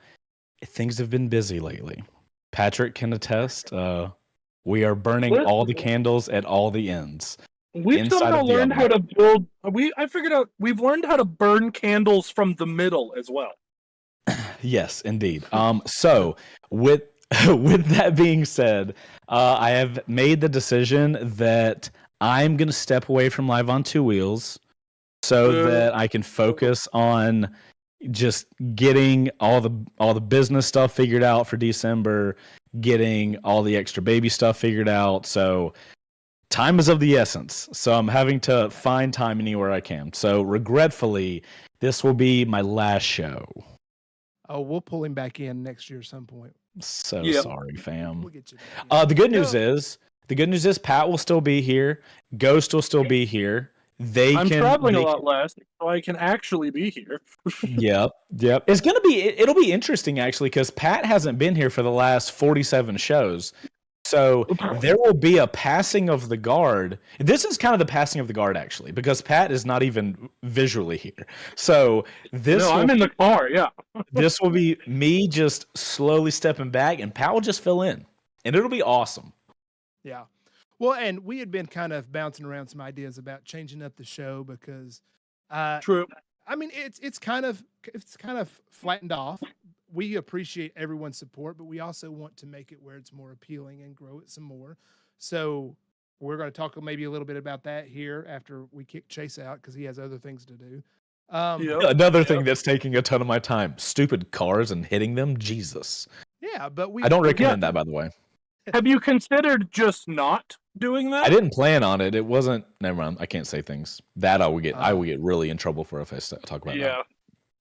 things have been busy lately. Patrick can attest. We are burning all the candles at all the ends. We've somehow learned how to build. I figured out we've learned how to burn candles from the middle as well. Yes, indeed. So with that being said, I have made the decision that I'm gonna step away from live on 2 wheels so that I can focus on just getting all the business stuff figured out for December, getting all the extra baby stuff figured out. So time is of the essence. So I'm having to find time anywhere I can. So regretfully, this will be my last show. Oh, we'll pull him back in next year at some point. So sorry, fam. We'll get you back in. The good news is Pat will still be here. Ghost will still be here. I'm traveling a lot less, so I can actually be here. Yep. It'll be interesting actually, because Pat hasn't been here for the last 47 shows. So there will be a passing of the guard. This is kind of the passing of the guard actually, because Pat is not even visually here. So I'm in the car, yeah. This will be me just slowly stepping back, and Pat will just fill in. And it'll be awesome. Yeah. Well, and we had been kind of bouncing around some ideas about changing up the show because, True. I mean, it's kind of flattened off. We appreciate everyone's support, but we also want to make it where it's more appealing and grow it some more. So we're going to talk maybe a little bit about that here after we kick Chase out because he has other things to do. Another thing that's taking a ton of my time: stupid cars and hitting them. Jesus. Yeah, but I don't recommend that, by the way. Have you considered just not doing that? I didn't plan on it. It wasn't. Never mind. I can't say things that I would get really in trouble for if I talk about that.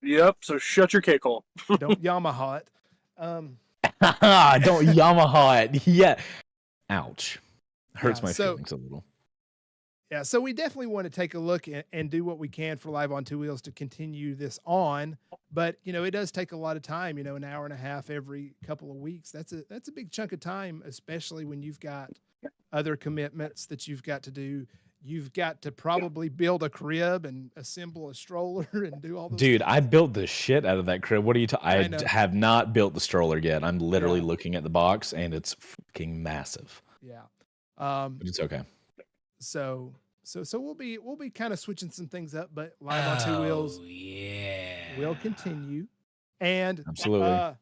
Yep. So shut your cake hole. Don't Yamaha it. Don't Yamaha it. Yeah. Ouch. Hurts Yeah, my so- feelings a little. Yeah, so we definitely want to take a look and do what we can for Live on Two Wheels to continue this on. But it does take a lot of time. An hour and a half every couple of weeks. That's a big chunk of time, especially when you've got other commitments that you've got to do. You've got to probably build a crib and assemble a stroller and do all those. Dude, things. I built the shit out of that crib. What are you I I know. have not built the stroller yet. I'm literally Yeah. looking at the box and it's fucking massive. Yeah. But it's okay. So we'll be kind of switching some things up, but Live on Two Wheels will continue. And Absolutely.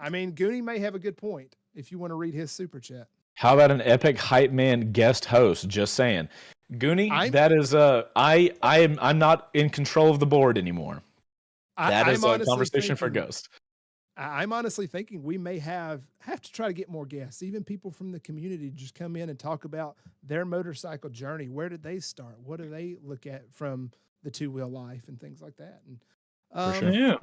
Goonie may have a good point if you want to read his super chat. How about an epic hype man guest host? Just saying. Goonie, that is I'm not in control of the board anymore. That is a conversation for Ghost. I'm honestly thinking we may have to try to get more guests, even people from the community, just come in and talk about their motorcycle journey. Where did they start? What do they look at from the two-wheel life and things like that? And For sure. Yeah.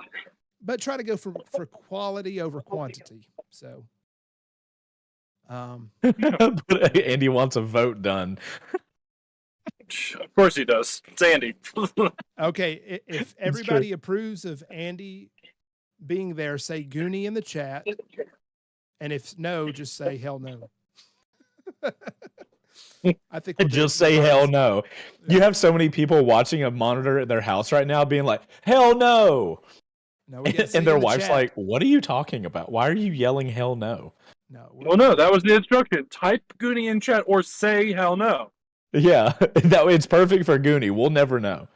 but try to go for quality over quantity. So But Andy wants a vote done. Of course he does. It's Andy. okay, if everybody approves of Andy being there, say Goonie in the chat. And if no, just say hell no. I think we'll Just say hell no. You have so many people watching a monitor at their house right now being like, hell no. No, we get to see and their in the wife's chat. like, what are you talking about? Why are you yelling hell no? No. Well, no, that was the instruction. Type Goonie in chat or say hell no. Yeah, it's perfect for Goonie. We'll never know.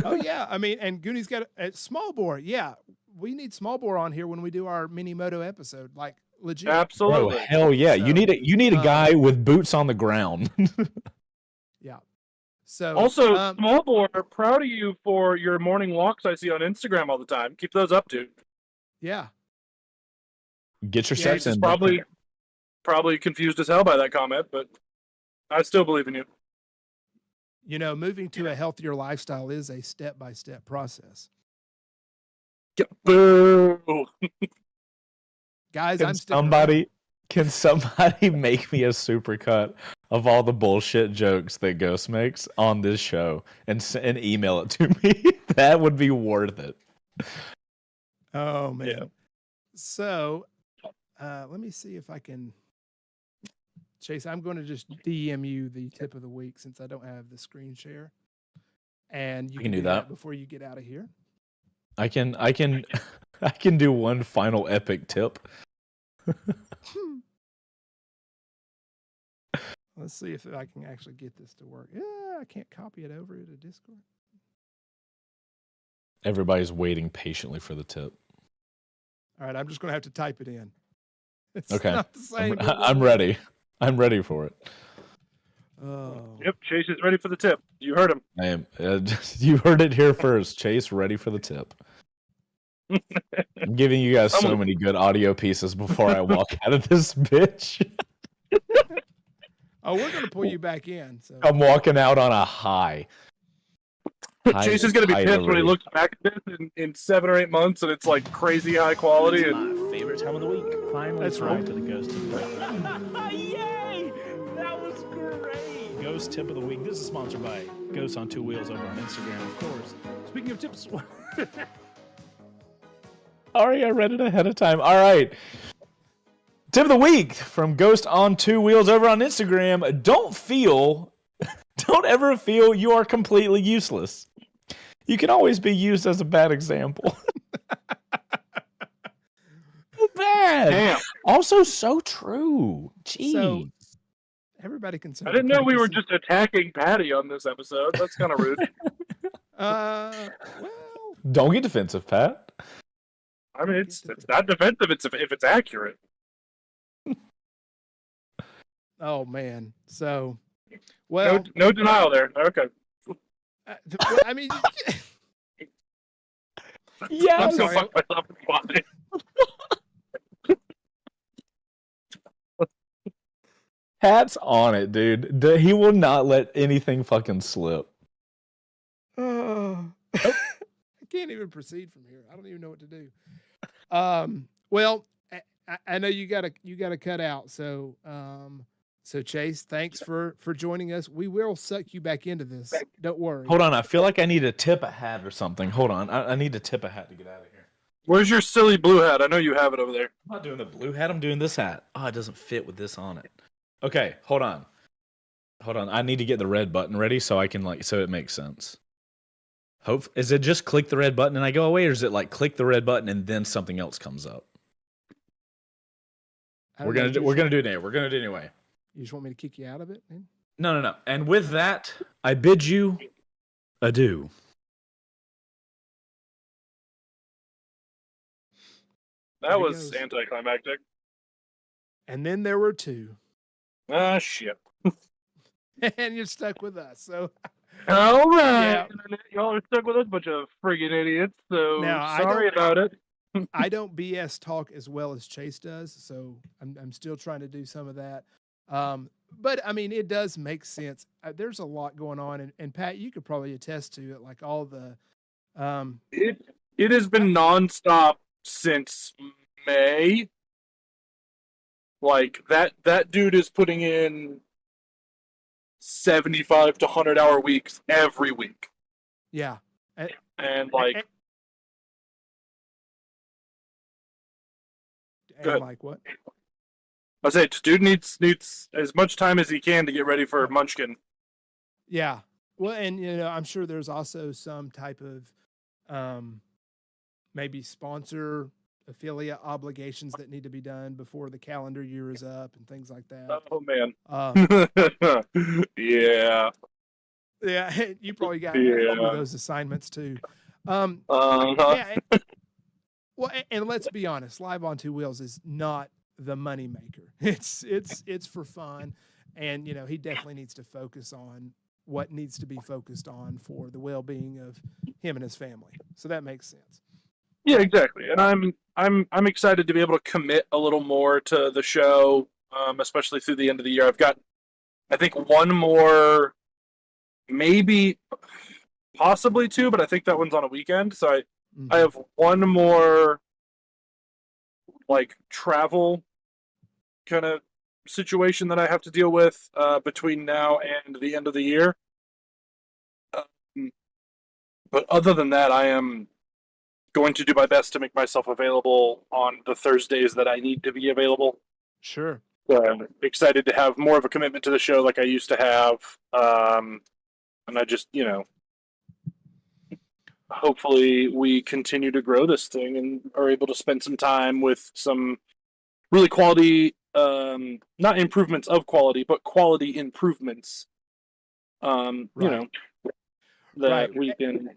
Oh yeah, and Goonie's got a small bore. Yeah, we need small bore on here when we do our mini moto episode. Like legit. Absolutely. Oh, hell yeah. So, you need a guy with boots on the ground. Yeah. So Also, small bore, proud of you for your morning walks I see on Instagram all the time. Keep those up, dude. Yeah. Get your Yeah, steps he's in. probably confused as hell by that comment, but I still believe in you. Moving to a healthier lifestyle is a step-by-step process. Boo! Guys, Can somebody make me a supercut of all the bullshit jokes that Ghost makes on this show and email it to me? That would be worth it. Oh man. Yeah. So let me see if I can. Chase, I'm going to just DM you the tip of the week since I don't have the screen share. And you can do that before you get out of here. I can do one final epic tip. Let's see if I can actually get this to work. Yeah, I can't copy it over to Discord. Everybody's waiting patiently for the tip. All right, I'm just going to have to type it in. It's Okay. not the same. I'm ready. I'm ready for it. Oh. Yep, Chase is ready for the tip. You heard him. I am. You heard it here first. Chase, ready for the tip. I'm giving you guys so many good audio pieces before I walk out of this bitch. Oh, we're going to pull you back in. So. I'm walking out on a high. Chase is going to be pissed when he already. looks back at this in 7 or 8 months and it's like crazy high quality. It's And my favorite time of the week. Finally, That's time right. for the Ghost tip of the week. Yay! That was great. Ghost tip of the week. This is sponsored by Ghost on Two Wheels over on Instagram, of course. Speaking of tips, Sorry, I read it ahead of time. All right. Tip of the week from Ghost on Two Wheels over on Instagram. Don't ever feel you are completely useless. You can always be used as a bad example. So bad. damn, Also so true. Jeez. So everybody can. I didn't know we were just attacking Patty on this episode. That's kind of rude. Well. Don't get defensive, Pat. I mean, it's not defensive. It's if it's accurate. Oh man. So. Well. No denial there. Okay. I mean. Yeah. I'm sorry. gonna fuck myself in the body. Pat's on it, dude. He will not let anything fucking slip. I can't even proceed from here. I don't even know what to do. Well, I know you gotta cut out. So so Chase, thanks for joining us. We will suck you back into this. Don't worry. Hold on, I feel like I need to tip a hat or something. Hold on, I need to tip a hat to get out of here. Where's your silly blue hat? I know you have it over there. I'm not doing the blue hat. I'm doing this hat. Oh, it doesn't fit with this on it. Okay, hold on. I need to get the red button ready so I can so it makes sense. Is it just click the red button and I go away, or is it like click the red button and then something else comes up? We're gonna do it anyway. We're gonna do it anyway. You just want me to kick you out of it, man? No. And with that, I bid you adieu. That was anticlimactic. And then there were two. Ah, shit. And you're stuck with us. So all right. Yeah. Y'all are stuck with us, bunch of friggin' idiots. So now, sorry about it. I don't BS talk as well as Chase does, so I'm still trying to do some of that. But I mean, it does make sense. There's a lot going on, and Pat, you could probably attest to it. Like all the, it has been nonstop since May. Like that dude is putting in 75 to 100-hour weeks every week. Yeah, and like. And like what? I say, dude needs as much time as he can to get ready for Munchkin. Yeah. Well, and I'm sure there's also some type of maybe sponsor affiliate obligations that need to be done before the calendar year is up and things like that. Oh man. Yeah. Yeah, you probably got some of those assignments too. Yeah. Well, and let's be honest, Live on Two Wheels is not the money maker. It's for fun, and he definitely needs to focus on what needs to be focused on for the well-being of him and his family. So that makes sense. Yeah, exactly. And I'm excited to be able to commit a little more to the show, especially through the end of the year. I've got, I think, one more, maybe, possibly two, but I think that one's on a weekend. So I have one more travel kind of situation that I have to deal with between now and the end of the year. But other than that, I am going to do my best to make myself available on the Thursdays that I need to be available. Sure. I'm excited to have more of a commitment to the show like I used to have. And I just, hopefully we continue to grow this thing and are able to spend some time with some really quality, not improvements of quality, but quality improvements. That we can.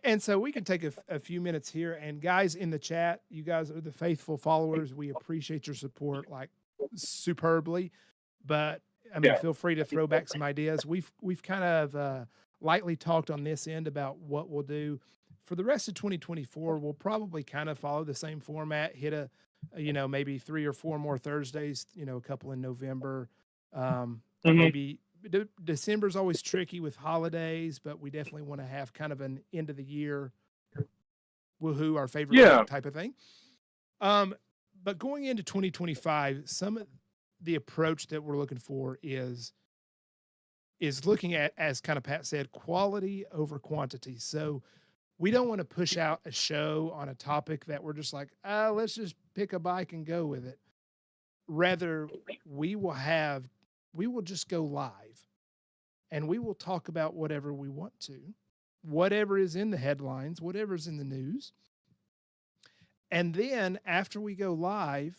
And so we can take a few minutes here. And guys in the chat, you guys are the faithful followers. We appreciate your support superbly. But I mean, feel free to throw back some ideas. We've kind of lightly talked on this end about what we'll do for the rest of 2024. We'll probably kind of follow the same format, hit maybe 3 or 4 more Thursdays, a couple in November. Maybe December's always tricky with holidays, but we definitely want to have kind of an end of the year woohoo, our favorite type of thing. But going into 2025, some of the approach that we're looking for is looking at, as kind of Pat said, quality over quantity. So we don't want to push out a show on a topic that we're just like, let's just pick a bike and go with it. Rather, we will just go live and we will talk about whatever we want to, whatever is in the headlines, whatever's in the news. And then after we go live,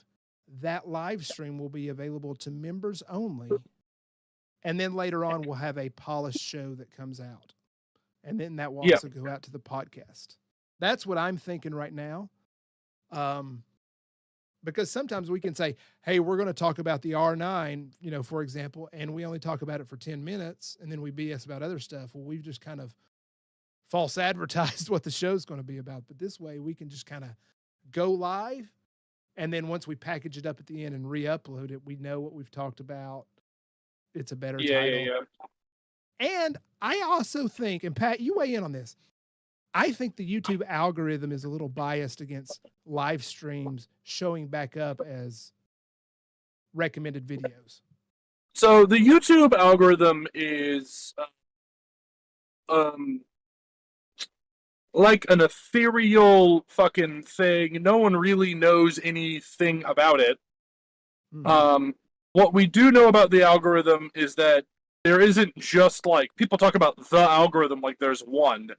that live stream will be available to members only. And then later on, we'll have a polished show that comes out. And then that will also go out to the podcast. That's what I'm thinking right now. Because sometimes we can say, hey, we're going to talk about the R9, for example, and we only talk about it for 10 minutes, and then we BS about other stuff. Well, we've just kind of false advertised what the show's going to be about. But this way, we can just kind of go live, and then once we package it up at the end and re-upload it, we know what we've talked about. It's a better title. Yeah. And I also think, and Pat, you weigh in on this, I think the YouTube algorithm is a little biased against live streams showing back up as recommended videos. So the YouTube algorithm is like an ethereal fucking thing. No one really knows anything about it. Mhm. What we do know about the algorithm is that there isn't just like people talk about the algorithm like there's one.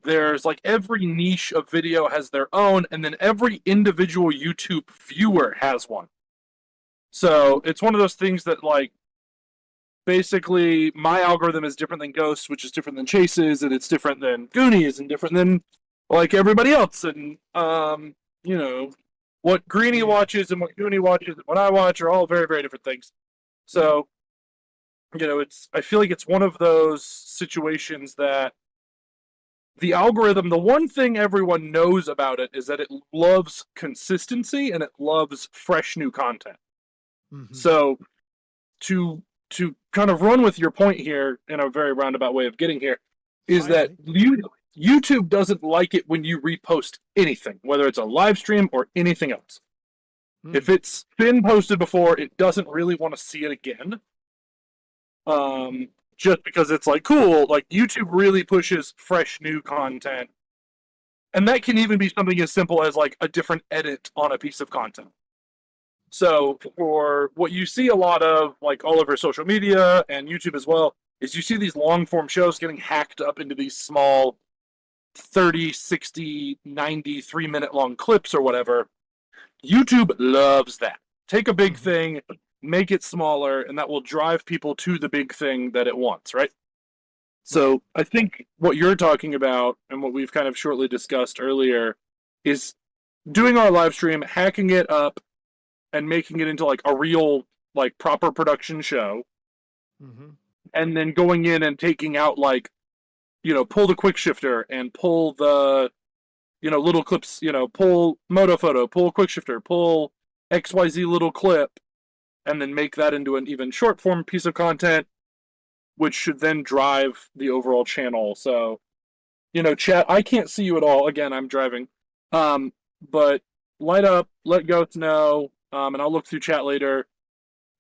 There's like every niche of video has their own, and then every individual YouTube viewer has one. So it's one of those things that like basically my algorithm is different than Ghost, which is different than Chase's, and it's different than Goonies, and different than like everybody else. And you know, what Greenie watches and what Goonie watches and what I watch are all very, very different things. So, you know, I feel like it's one of those situations that the algorithm, the one thing everyone knows about it is that it loves consistency and it loves fresh new content. Mhm. So to kind of run with your point here in a very roundabout way of getting here is that YouTube doesn't like it when you repost anything, whether it's a live stream or anything else. If it's been posted before, it doesn't really want to see it again. Just because it's like cool, like YouTube really pushes fresh new content. And that can even be something as simple as like a different edit on a piece of content. So for what you see a lot of, like all over social media and YouTube as well, is you see these long form shows getting hacked up into these small 30, 60, 90, 3-minute long clips or whatever. YouTube loves that. Take a big thing, make it smaller, and that will drive people to the big thing that it wants, right? So I think what you're talking about and what we've kind of shortly discussed earlier is doing our live stream, hacking it up, and making it into like a real, like proper production show. And then going in and taking out like, you know, pull the quick shifter and pull the, you know, little clips, you know, pull moto photo, pull quick shifter, pull XYZ little clip, and then make that into an even short form piece of content, which should then drive the overall channel. So, you know, chat, I can't see you at all. Again, I'm driving. But light up, let Goats know, and I'll look through chat later.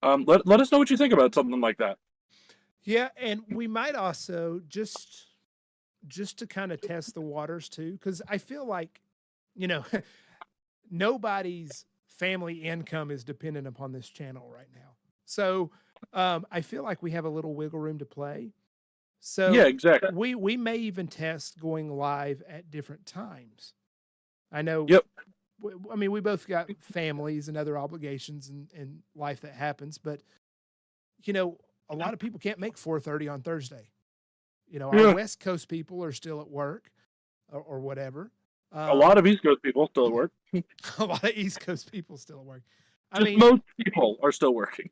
Let us know what you think about something like that. Yeah, and we might also just to kind of test the waters too, because I feel like, you know, nobody's family income is dependent upon this channel right now. So I feel like we have a little wiggle room to play. So yeah, exactly. We may even test going live at different times. I know. Yep. I mean, we both got families and other obligations and life that happens, but you know, a lot of people can't make 4:30 on Thursday. You know, our West Coast people are still at work or whatever. A lot of East Coast people still at work. A lot of East Coast people still at work. I mean, most people are still working.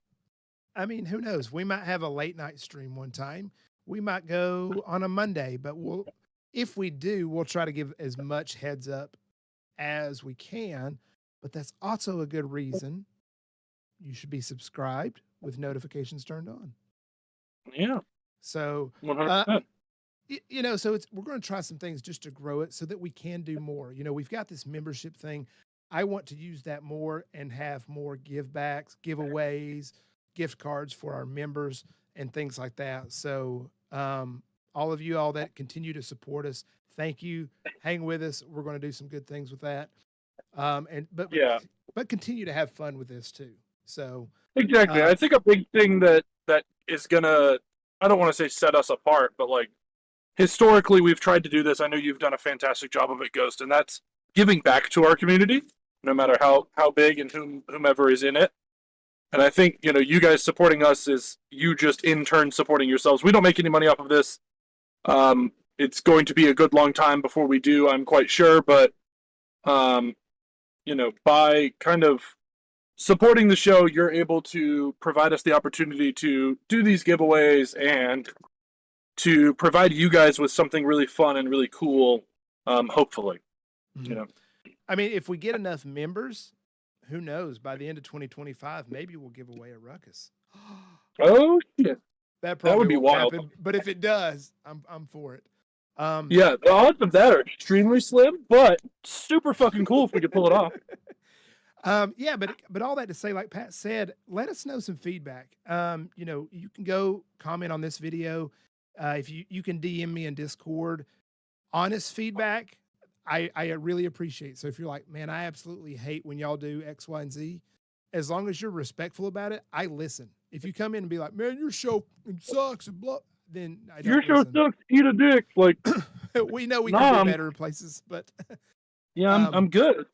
I mean, who knows? We might have a late night stream one time. We might go on a Monday, but if we do, we'll try to give as much heads up as we can. But that's also a good reason you should be subscribed with notifications turned on. Yeah. So, 100%. You know, so we're going to try some things just to grow it so that we can do more. You know, we've got this membership thing. I want to use that more and have more give backs, giveaways, gift cards for our members and things like that. So, all of you, all that continue to support us, thank you. Hang with us. We're going to do some good things with that. But continue to have fun with this too. So exactly. I think a big thing that is gonna, I don't want to say set us apart, but like historically we've tried to do this. I know you've done a fantastic job of it, Ghost, and that's giving back to our community, no matter how big and whomever is in it. And I think, you know, you guys supporting us is you just in turn supporting yourselves. We don't make any money off of this. It's going to be a good long time before we do, I'm quite sure, but you know, by kind of supporting the show, you're able to provide us the opportunity to do these giveaways and to provide you guys with something really fun and really cool, hopefully. You know, I mean, if we get enough members, who knows, by the end of 2025, maybe we'll give away a ruckus. Oh shit. That probably would be won't wild. happen, but if it does, I'm for it. Yeah, the odds of that are extremely slim, but super fucking cool if we could pull it off. Yeah, but all that to say, like Pat said, let us know some feedback. You know, you can go comment on this video. If you can DM me in Discord, honest feedback, I really appreciate. So if you're like, man, I absolutely hate when y'all do X, Y, and Z, as long as you're respectful about it, I listen. If you come in and be like, man, your show sucks and blah, then I don't Your show listen. sucks. Eat a dick. Like, We know we Nah, can be I'm- better in places, but yeah, I'm good.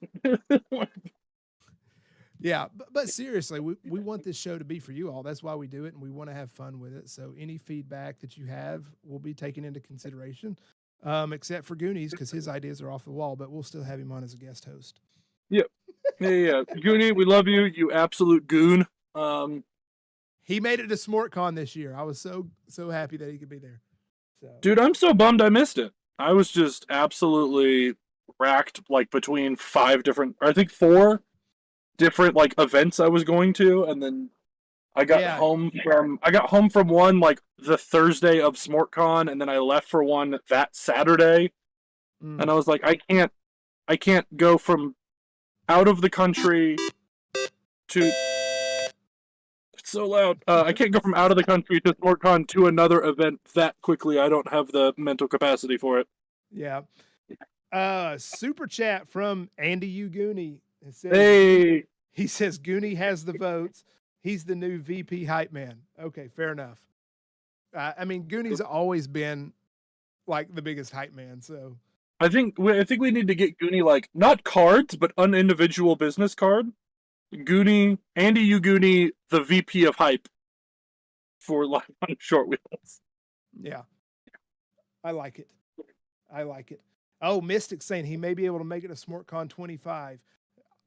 yeah, but seriously, we want this show to be for you all. That's why we do it, and we want to have fun with it. So any feedback that you have will be taken into consideration, except for Goonies, because his ideas are off the wall, but we'll still have him on as a guest host. Yeah. Goonie, we love you, you absolute goon. He made it to SmortCon this year. I was so happy that he could be there. So Dude, I'm so bummed I missed it. I was just absolutely racked, like between 4 different like events I was going to, and then I got Yeah. home from one like the Thursday of SmortCon, and then I left for one that Saturday, and I was like, I can't go from out of the country to. It's so loud. I can't go from out of the country to SmortCon to another event that quickly. I don't have the mental capacity for it. yeah. Super chat from Andy U Goonie. It says, Hey, he says Goonie has the votes. He's the new VP hype man. Okay, fair enough. I mean, Goonie's always been like the biggest hype man. So I think we need to get Goonie like not cards, but an individual business card. Goonie, Andy U Goonie, the VP of hype for Live on Short Wheels. yeah, I like it. I like it. Oh, Mystic saying he may be able to make it to SmortCon 25.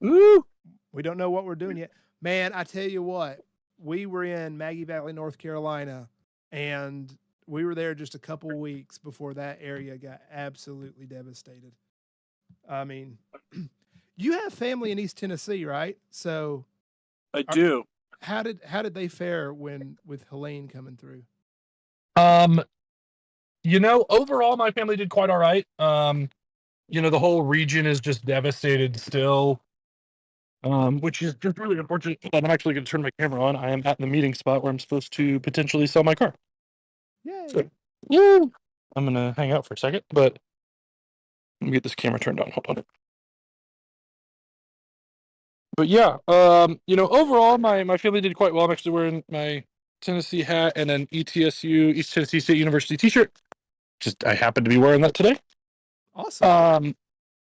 Ooh, We don't know what we're doing yet. Man, I tell you what, we were in Maggie Valley, North Carolina, and we were there just a couple weeks before that area got absolutely devastated. I mean, you have family in East Tennessee, right? So I do. how did they fare with Helene coming through? Overall, my family did quite all right. The whole region is just devastated still, which is just really unfortunate. But I'm actually going to turn my camera on. I am at the meeting spot where I'm supposed to potentially sell my car. Yay. So, woo! I'm going to hang out for a second, but let me get this camera turned on. Hold on. But yeah, overall, my family did quite well. I'm actually wearing my Tennessee hat and an ETSU, East Tennessee State University t-shirt. Just I happen to be wearing that today. Awesome.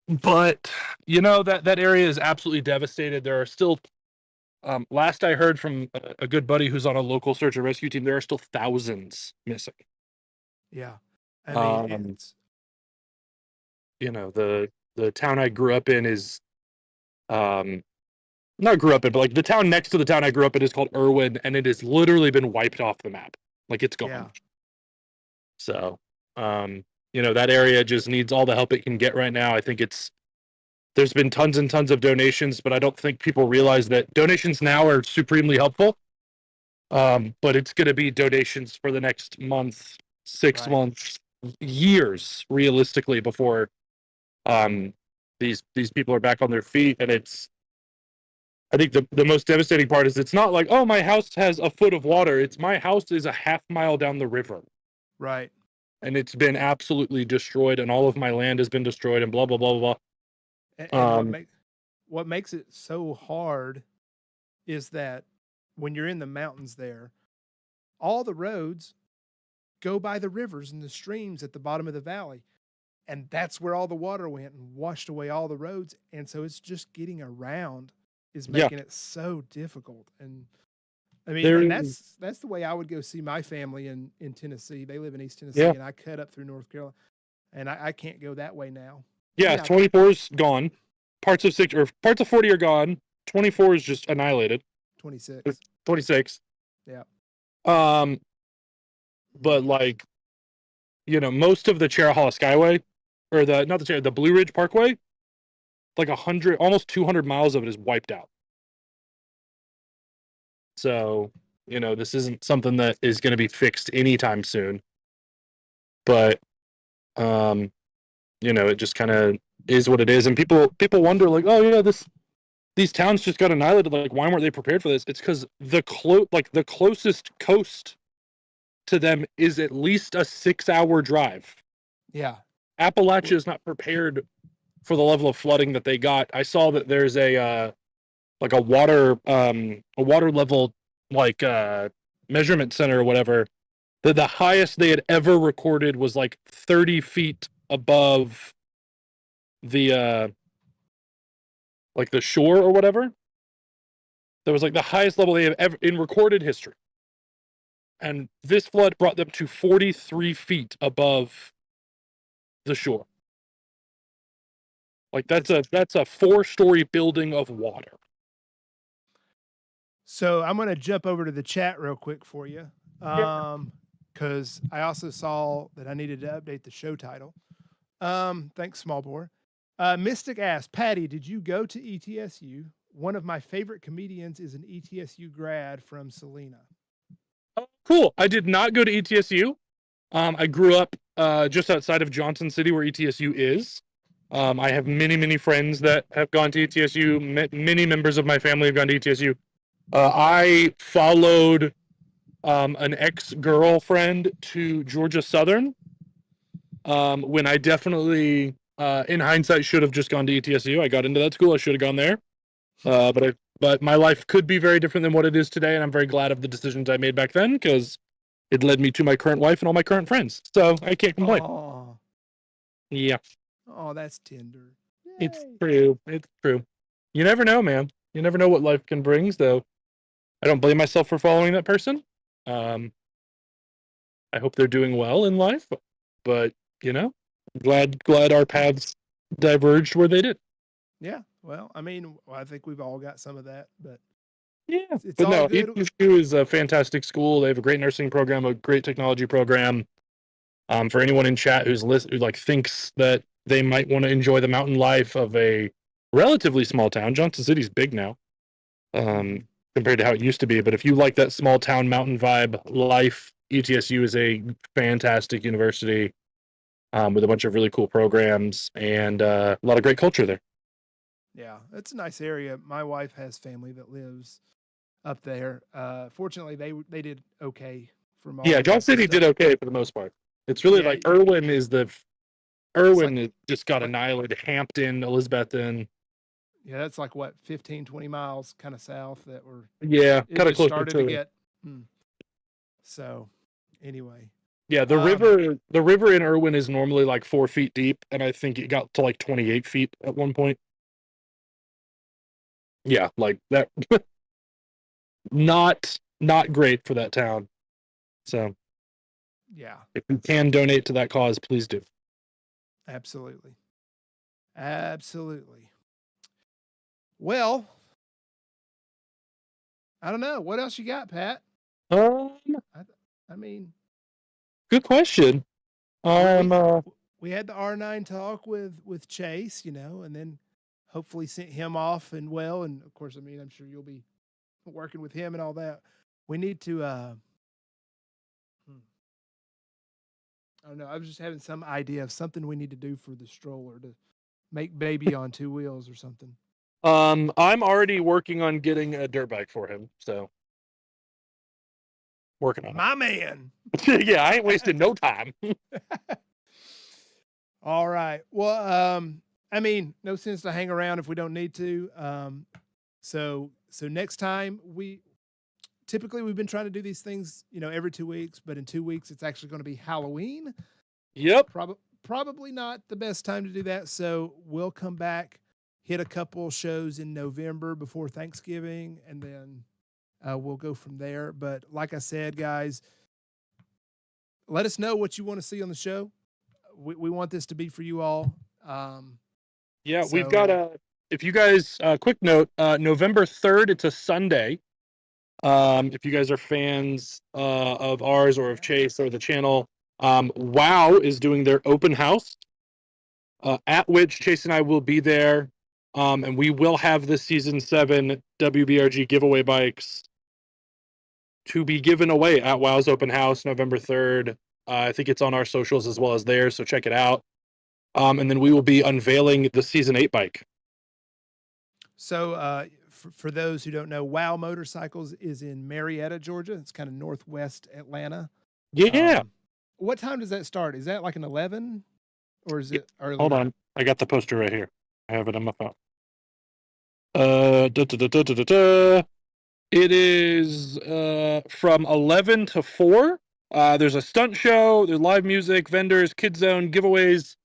But that area is absolutely devastated. There are still, last I heard from a good buddy who's on a local search and rescue team, there are still thousands missing. Yeah. I mean, it's the town I grew up in is, not grew up in, but like the town next to the town I grew up in is called Irwin, and it has literally been wiped off the map. Like it's gone. Yeah. So, that area just needs all the help it can get right now. I think there's been tons and tons of donations, but I don't think people realize that donations now are supremely helpful. But it's going to be donations for the next month, 6 Right. months, years, realistically, before these people are back on their feet. And I think the most devastating part is it's not like, oh, my house has a foot of water. It's my house is a half mile down the river. right. And it's been absolutely destroyed, and all of my land has been destroyed, and blah blah blah blah. And what makes it so hard is that when you're in the mountains there, all the roads go by the rivers and the streams at the bottom of the valley. And that's where all the water went and washed away all the roads. And so it's just getting around is making it so difficult. And I mean, and that's the way I would go see my family in Tennessee. They live in East Tennessee, and I cut up through North Carolina, and I can't go that way now. Yeah, 24's gone. Parts of 40 are gone. 24 is just annihilated. 26. 26. Yeah. But like, most of the Cherahalla Skyway, or the Blue Ridge Parkway, like 100, almost 200 miles of it is wiped out. So, this isn't something that is going to be fixed anytime soon. But You know, it just kind of is what it is, and people wonder like, oh yeah, these towns just got annihilated. Like, why weren't they prepared for this? It's because the closest coast to them is at least a 6-hour drive. Yeah. Appalachia is not prepared for the level of flooding that they got. I saw that there's a water level measurement center or whatever. That the highest they had ever recorded was like 30 feet above the the shore or whatever. That was like the highest level they have ever in recorded history. And this flood brought them to 43 feet above the shore. Like that's a 4-story building of water. So I'm going to jump over to the chat real quick for you. Because I also saw that I needed to update the show title. Thanks, Small Bore. Mystic asked, Patty, did you go to ETSU? One of my favorite comedians is an ETSU grad from Salina. Oh, cool. I did not go to ETSU. I grew up just outside of Johnson City, where ETSU is. I have many friends that have gone to ETSU. Many members of my family have gone to ETSU. I followed an ex-girlfriend to Georgia Southern when I definitely, in hindsight, should have just gone to ETSU. I got into that school. I should have gone there. But my life could be very different than what it is today, and I'm very glad of the decisions I made back then because it led me to my current wife and all my current friends. So I can't complain. Oh, Yeah. Oh, that's tender. It's Yay. true. It's true. You never know, man. You never know what life can bring. So I don't blame myself for following that person. I hope they're doing well in life, but you know, glad our paths diverged where they did. Yeah. Well, I mean, I think we've all got some of that, but Yeah, it's but all no, good. ETSU is a fantastic school. They have a great nursing program, a great technology program. For anyone in chat who thinks that they might want to enjoy the mountain life of a relatively small town, Johnson City's big now, compared to how it used to be. But if you like that small town mountain vibe life, ETSU is a fantastic university with a bunch of really cool programs and a lot of great culture there. Yeah, it's a nice area. My wife has family that lives up there. Fortunately, they did okay from all. Yeah, the Johnson City stuff. did okay for the most part. It's really Yeah, like Irwin like- just got annihilated. Hampton, Elizabethton. Yeah, that's like what 15, 20 miles kind of south that were. Yeah, It kind of just closer started to to get. So, anyway. Yeah, the river in Irwin is normally like 4 feet deep, and I think it got to like 28 feet at one point. Yeah, like that. not great for that town. So Yeah, if you can donate to that cause, please do. absolutely. Well, I don't know. What else you got, Pat? I mean, Good question. we had the R9 talk with Chase, and then hopefully sent him off and well. And of course, I mean, I'm sure you'll be working with him and all that. We need to, I don't know. I was just having some idea of something we need to do for the stroller to make baby on 2 wheels or something. I'm already working on getting a dirt bike for him, so working on My man. it. Yeah, I ain't wasting no time. All right. Well, I mean, no sense to hang around if we don't need to. So next time we've been trying to do these things, every 2 weeks, but in 2 weeks it's actually going to be Halloween. Yep. Probably not the best time to do that. So we'll come back, hit a couple shows in November before Thanksgiving, and then we'll go from there. But like I said, guys, let us know what you want to see on the show. We want this to be for you all. Yeah, we've got if you guys, quick note, November 3rd, it's a Sunday. If you guys are fans of ours or of Chase or the channel, WoW is doing their open house, at which Chase and I will be there. And we will have the Season 7 WBRG giveaway bikes to be given away at WoW's open house November 3rd. I think it's on our socials as well as theirs, so check it out. And then we will be unveiling the Season 8 bike. So, for those who don't know, Wow Motorcycles is in Marietta, Georgia. It's kind of northwest Atlanta. Yeah. What time does that start? Is that like an 11, or is it early? Hold on. I got the poster right here. I have it on my phone. It is from 11 to 4. There's a stunt show, there's live music, vendors, kids zone, giveaways.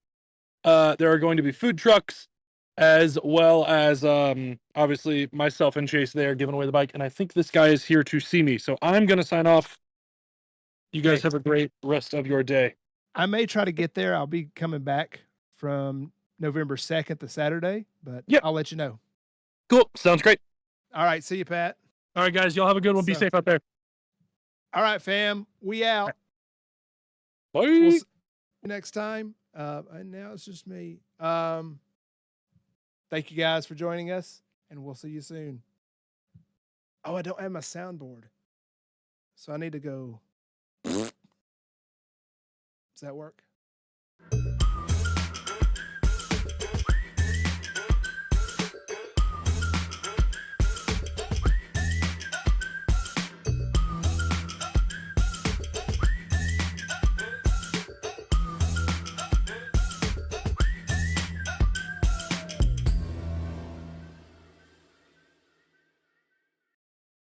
There are going to be food trucks, as well as obviously myself and Chase there giving away the bike. And I think this guy is here to see me. So I'm gonna sign off. You guys have a great rest of your day. I may try to get there. I'll be coming back from November 2nd to Saturday, but I'll let you know. Cool. Sounds great. All right. See you, Pat. All right, guys. Y'all have a good one. Be safe out there. All right, fam. We out. Bye. We'll see you next time. And now it's just me. Thank you guys for joining us, and we'll see you soon. Oh, I don't have my soundboard, so I need to go. Does that work?